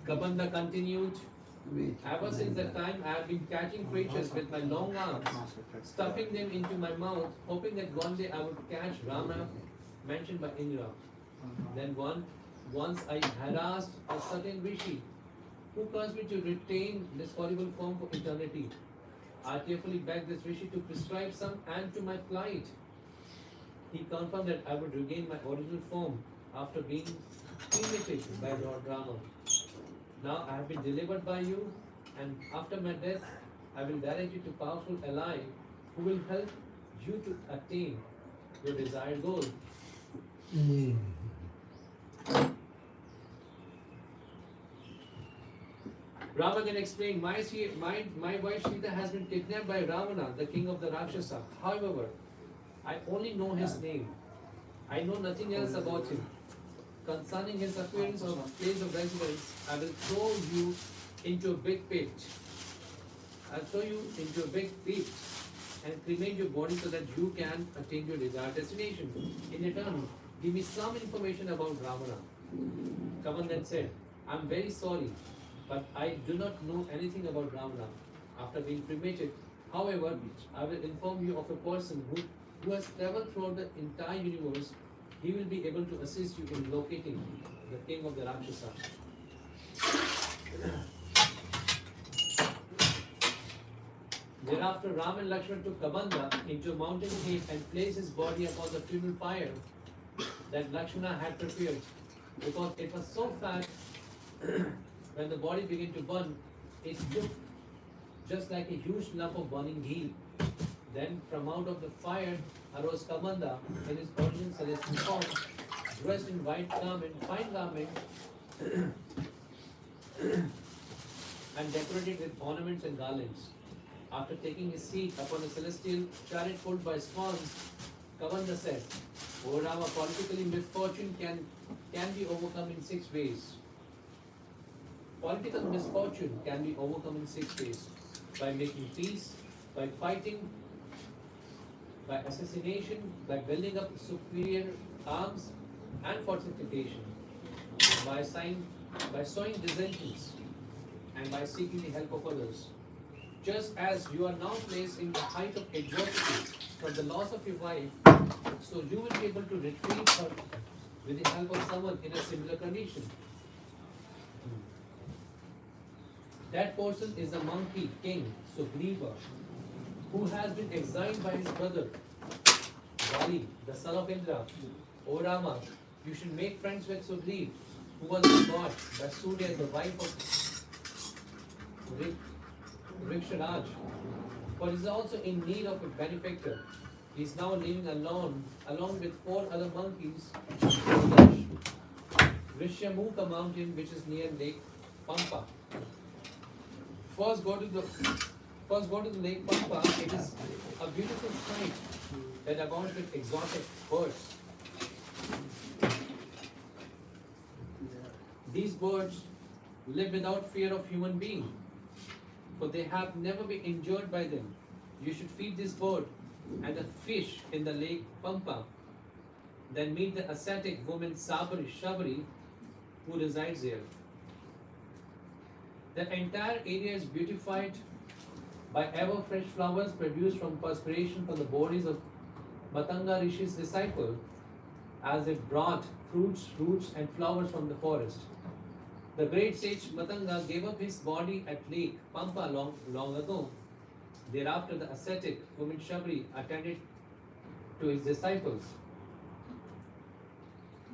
Kabanda continued, ever since that time I have been catching creatures with my long arms, stuffing them into my mouth, hoping that one day I would catch Rama, mentioned by Indra. Then once I harassed a certain Rishi, who caused me to retain this horrible form for eternity. I tearfully begged this Rishi to prescribe some end to my plight. He confirmed that I would regain my original form after being cremated by Lord Rama. Now I have been delivered by you, and after my death, I will direct you to powerful ally who will help you to attain your desired goal. Rama then explained, my wife Sita has been kidnapped by Ravana, the king of the Rakshasa. However, I only know his name. I know nothing else about him. Concerning his appearance or place of residence, I will throw you into a big pit. I'll throw you into a big pit and cremate your body so that you can attain your desired destination. In return, give me some information about Ravana. Kaman then said, I'm very sorry, but I do not know anything about Ravana. After being cremated, however, I will inform you of a person who has traveled throughout the entire universe. He will be able to assist you in locating the king of the Rakshasa. Thereafter, Ram and Lakshmana took Kabanda into a mountain cave and placed his body upon the funeral pyre that Lakshmana had prepared. Because it was so fat, when the body began to burn, it looked just like a huge lump of burning ghee. Then from out of the fire arose Kabanda in his original celestial form, dressed in white garment, fine garment, and decorated with ornaments and garlands. After taking his seat upon a celestial chariot pulled by swans, Kavanda said, O Rama, politically misfortune can be overcome in 6 ways. Political misfortune can be overcome in 6 ways. By making peace, by fighting, by assassination, by building up superior arms and fortification, by sowing dissensions, and by seeking the help of others. Just as you are now placed in the height of adversity from the loss of your wife, so you will be able to retrieve her with the help of someone in a similar condition. That person is the monkey king, Sugriva, who has been exiled by his brother, Vali, the son of Indra. O Rama, you should make friends with Sugriva, who was bought by Surya, the wife of Riksharaj, for he is also in need of a benefactor. He is now living alone, along with 4 other monkeys, on the Rishyamukha mountain, which is near Lake Pampa. First go to the Lake Pampa. It is a beautiful sight that abounds with exotic birds. These birds live without fear of human being, for they have never been injured by them. You should feed this bird and the fish in the lake Pampa. Then meet the ascetic woman Shabari, who resides there. The entire area is beautified by ever fresh flowers produced from perspiration from the bodies of Matanga Rishi's disciple, as they brought fruits, roots, and flowers from the forest. The great sage Matanga gave up his body at Lake Pampa long ago. Thereafter, the ascetic woman Shabri attended to his disciples.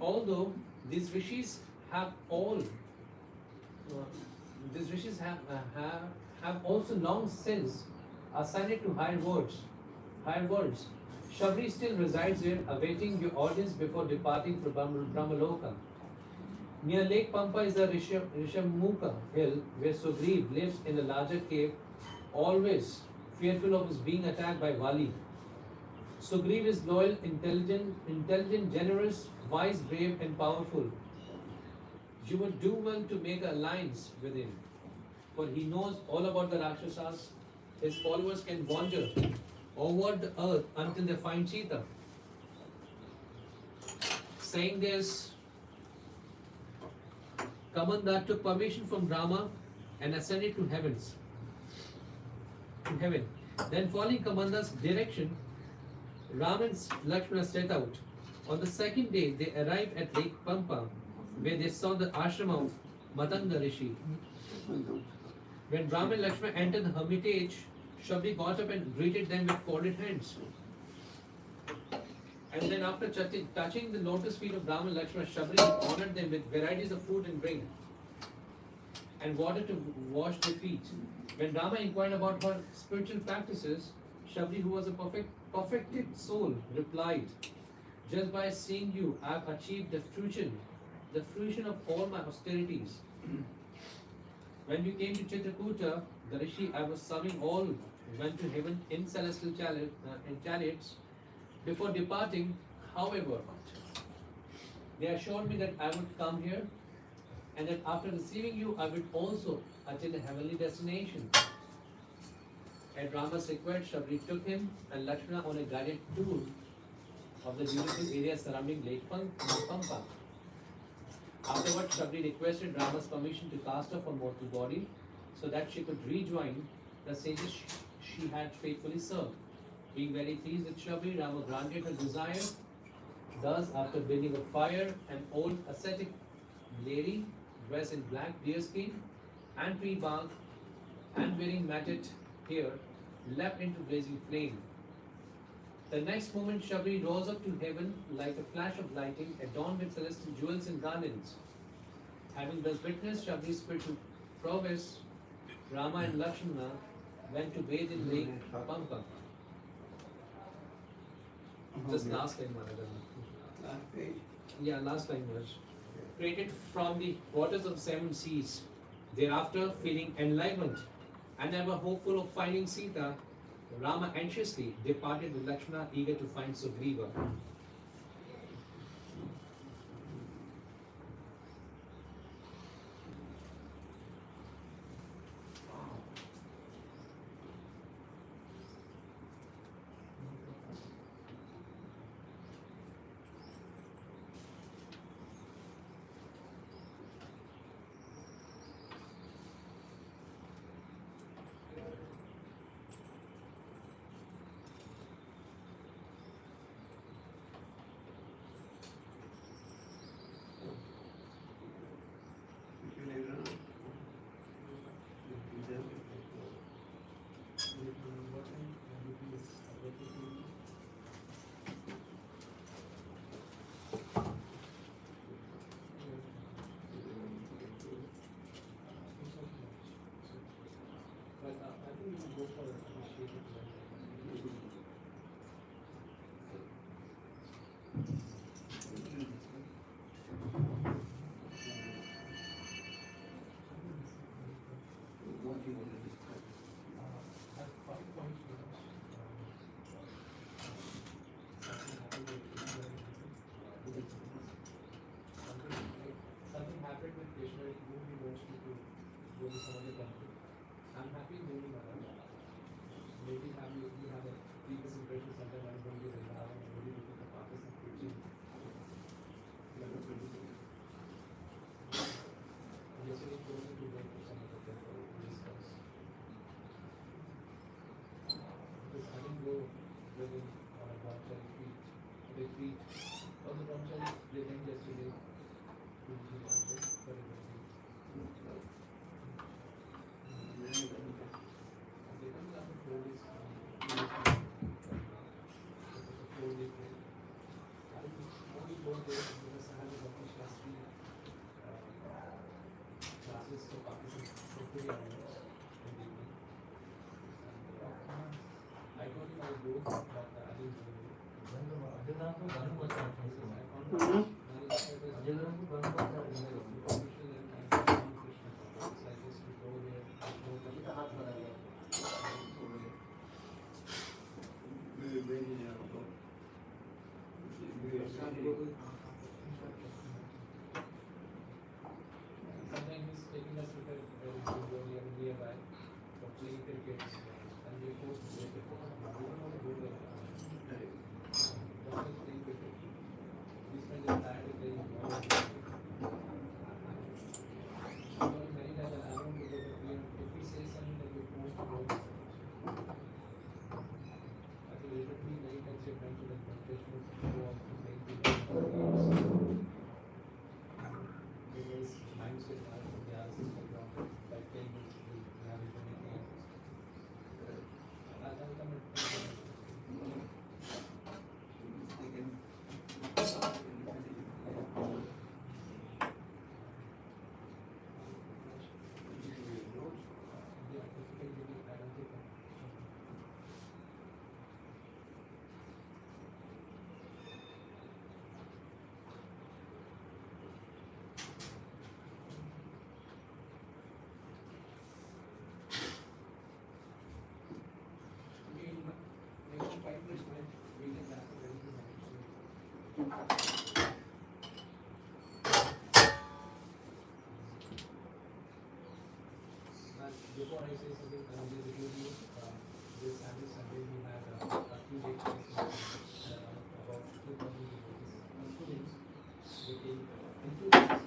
Although these rishis have also long since ascended to higher worlds, Shabri still resides here, awaiting your audience before departing for Brahmaloka. Near Lake Pampa is the Rishyamukha hill, where Sugriv lives in a larger cave, always fearful of his being attacked by Vali. Sugriv is loyal, intelligent, generous, wise, brave, and powerful. You would do well to make an alliance with him, for he knows all about the Rakshasas. His followers can wander over the earth until they find Sita. Saying this, Kamanda took permission from Rama and ascended to heaven. Then, following Kamanda's direction, Rama and Lakshmana set out. On the second day, they arrived at Lake Pampa, where they saw the ashram of Matanga Rishi. When Rama and Lakshmana entered the hermitage, Shabri got up and greeted them with folded hands. And then, after touching the lotus feet of Rama and Lakshmana, Shabri honored them with varieties of food and drink and water to wash their feet. When Rama inquired about her spiritual practices, Shabri, who was a perfected soul, replied, "Just by seeing you, I have achieved the fruition of all my austerities. When we came to Chitrakuta, the Rishi I was serving all went to heaven in celestial chariots. Before departing, however, they assured me that I would come here and that after receiving you, I would also attain a heavenly destination." At Rama's request, Shabri took him and Lakshmana on a guided tour of the beautiful area surrounding Lake Pampa. Afterwards, Shabri requested Rama's permission to cast off her mortal body so that she could rejoin the sages she had faithfully served. Being very pleased with Shabri, Rama granted her desire. Thus, after building a fire, an old ascetic lady dressed in black deerskin and tree bark and wearing matted hair leapt into blazing flame. The next moment, Shabri rose up to heaven like a flash of lightning, adorned with celestial jewels and garlands. Having thus witnessed Shabri's spiritual prowess, Rama and Lakshmana went to bathe in Lake Pampa. Just last line, Last page. Yeah, last line was created from the waters of 7 seas. Thereafter, feeling enlightened And ever hopeful of finding Sita, Rama anxiously departed with Lakshmana, eager to find Sugriva. Something happened with Krishna, he wants me to go to some other country. I'm happy moving around. Maybe you have a previous impression sometime I'm going to Vrindavan and maybe look at the Pakistan preaching. Yesterday he told me to go to some other temple to discuss. Because I didn't go with him on a brahmachari retreat. All the brahmacharis they went yesterday to the temple for a retreat. They don't have a 4 days. It was a 4-day trip. I only go there because I have a Bhakti Shastri classes for Pakistan for 3 hours in the evening. I told him I would go, but I didn't go. Sometimes he's taking us to the nearby for playing cricket and we post cricket. We don't want to go there. Don't like playing cricket. We spend the entire day playing ball. I told him many times that I don't want to go, but if we say something that we're supposed to go, I think literally many times you're trying to like meditation go out to playing cricket. Because mindset from the other system by playing with the anything else. I'll come and before I say something, I will just review you. This Sunday we had a 2-day class about 2,000 students. They came in 2 days.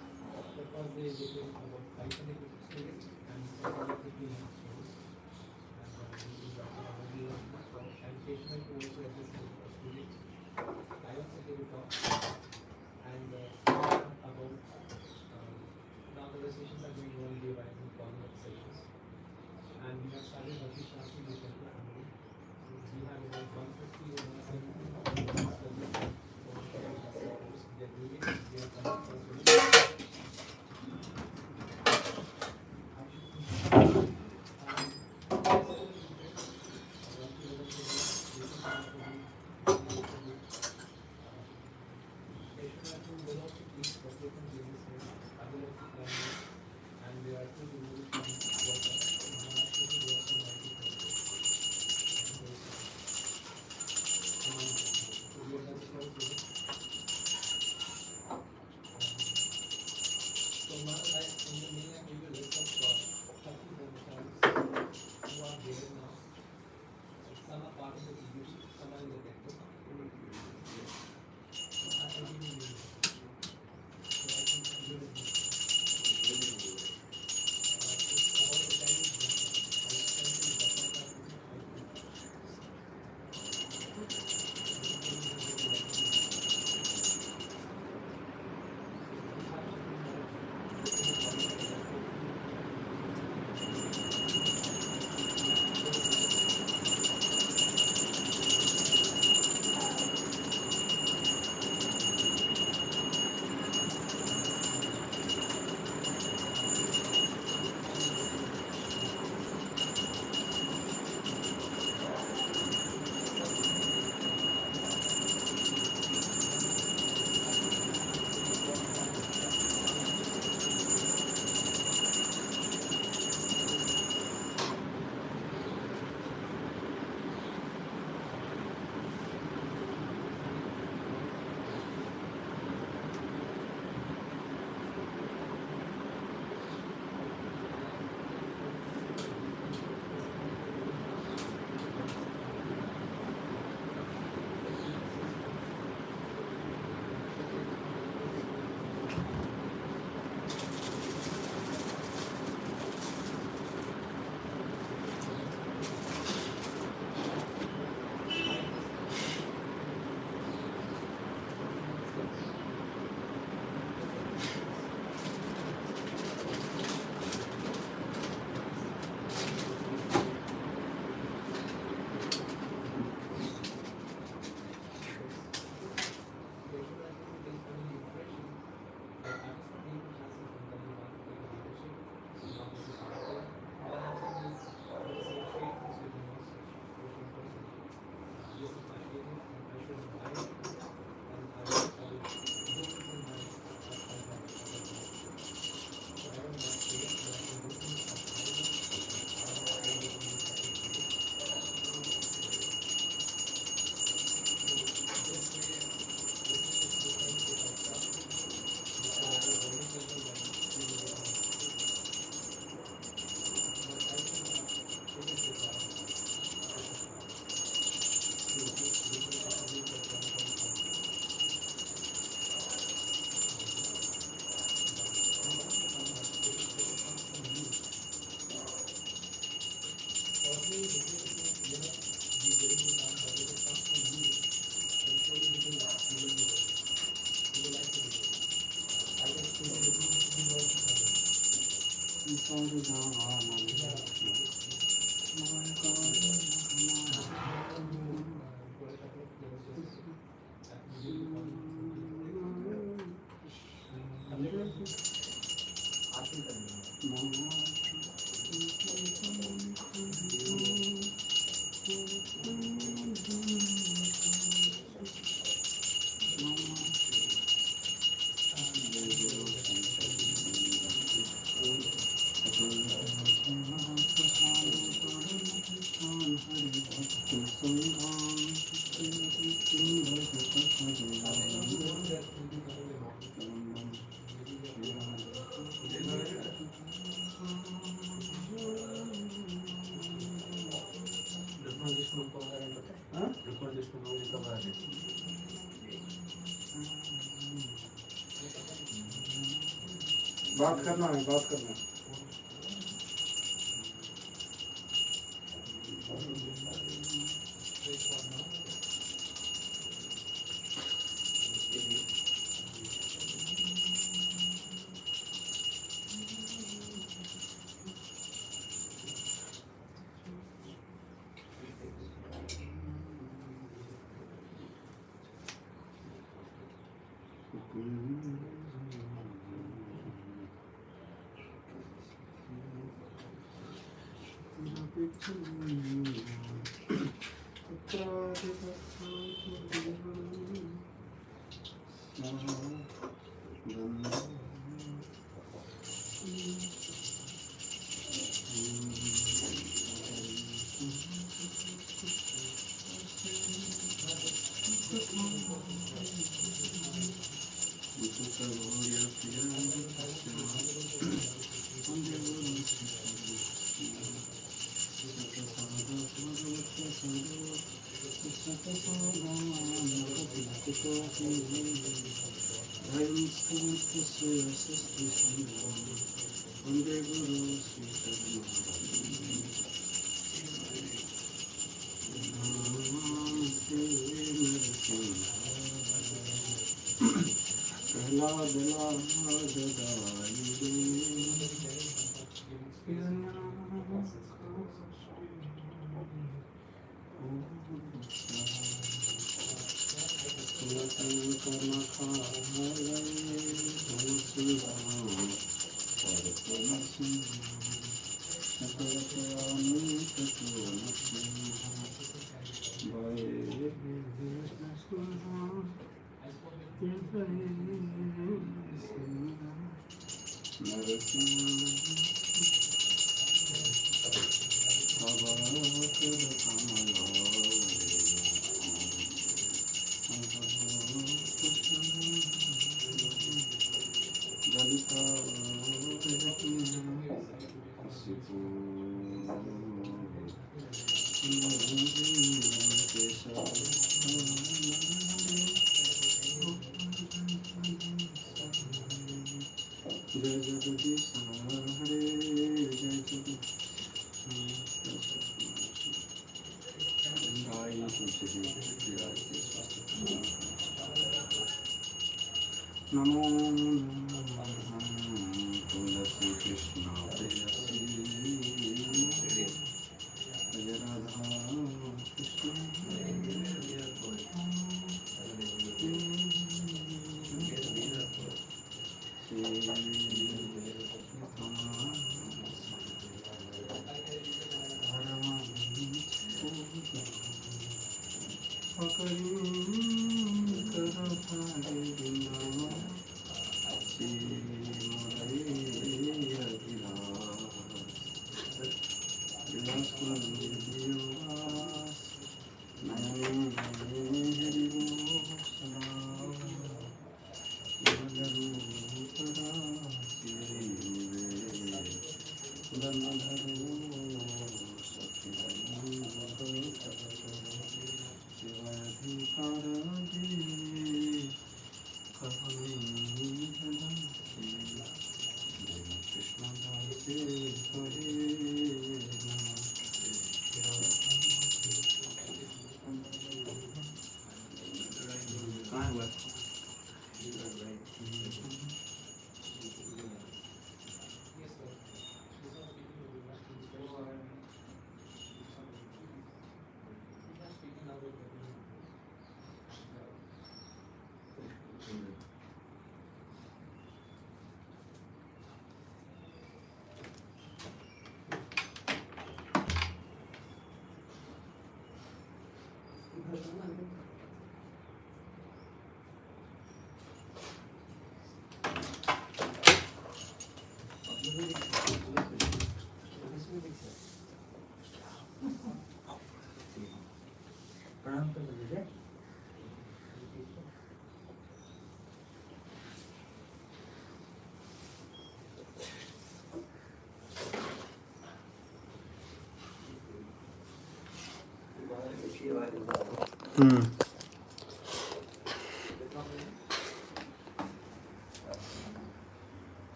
The first day they came about 500 students and second day 1,500 students. And this is and Krishna to also assist the students. I also gave a talk and about now the sessions are going on day by day, follow-up sessions. And we have started Bhakti Shastri with Temple Family. We have about 150 or 170 they are doing it. They are coming for and there are 2 gurus from Maharashtra बात करना है, बात करना है। नमो तुलसी कृष्ण प्रेयसी जय राधा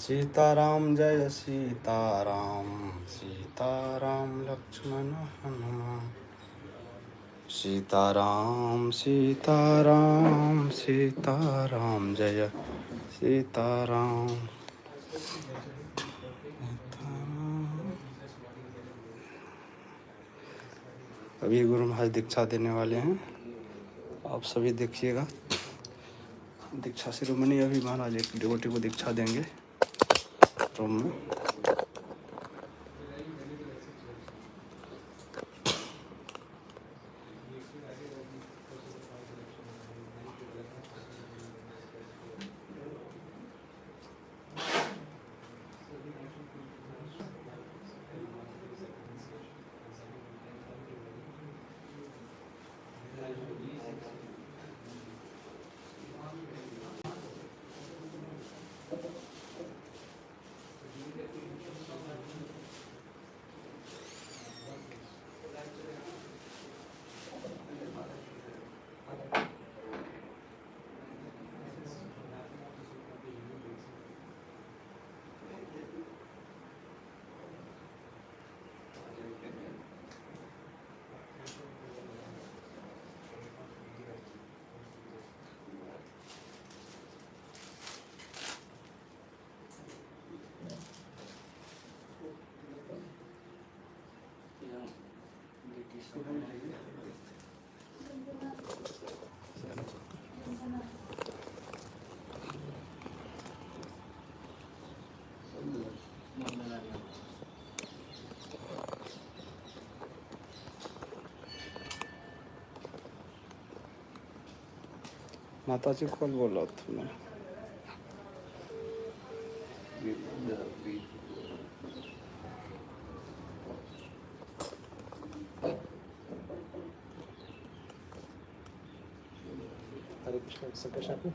सीताराम जय सीताराम, सीताराम लक्ष्मण हनुमान, सीताराम सीताराम सीताराम जय सीताराम। अभी गुरु महाराज दीक्षा देने वाले हैं, आप सभी देखिएगा। दीक्षा शिरोमणि अभी महाराज एक डिवोटी को दीक्षा देंगे रूम में। माता जी कौन बोला तुमने? हरे कृष्ण संकर्षण को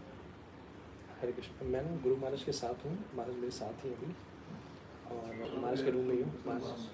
हरे कृष्ण। मैं ना गुरु महाराज के साथ हूँ, महाराज मेरे साथ ही अभी, और महाराज के रूम में ही हूँ। महाराज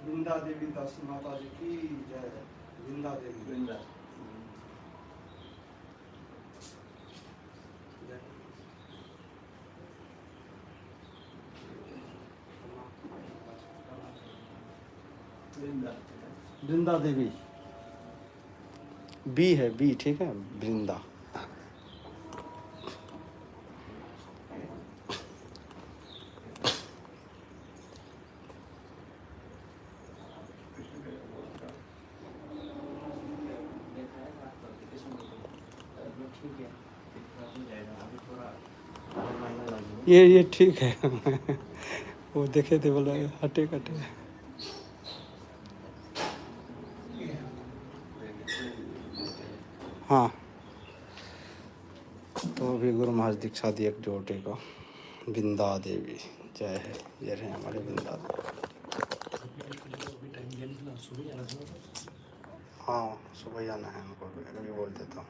वृंदा देवी दास माता जी की जय। वृंदा देवी वृंदा। वृंदा देवी बी है, बी ठीक है। वृंदा ये ठीक है। वो देखे थे, बोला हटे कटे। हाँ, तो अभी गुरु महाराज दीक्षा दी एक डिवोटी को। वृंदा देवी जय है। ये रहे हमारे वृंदा देवी। हाँ, सुबह जाना है हमको, अभी बोल देता हूँ।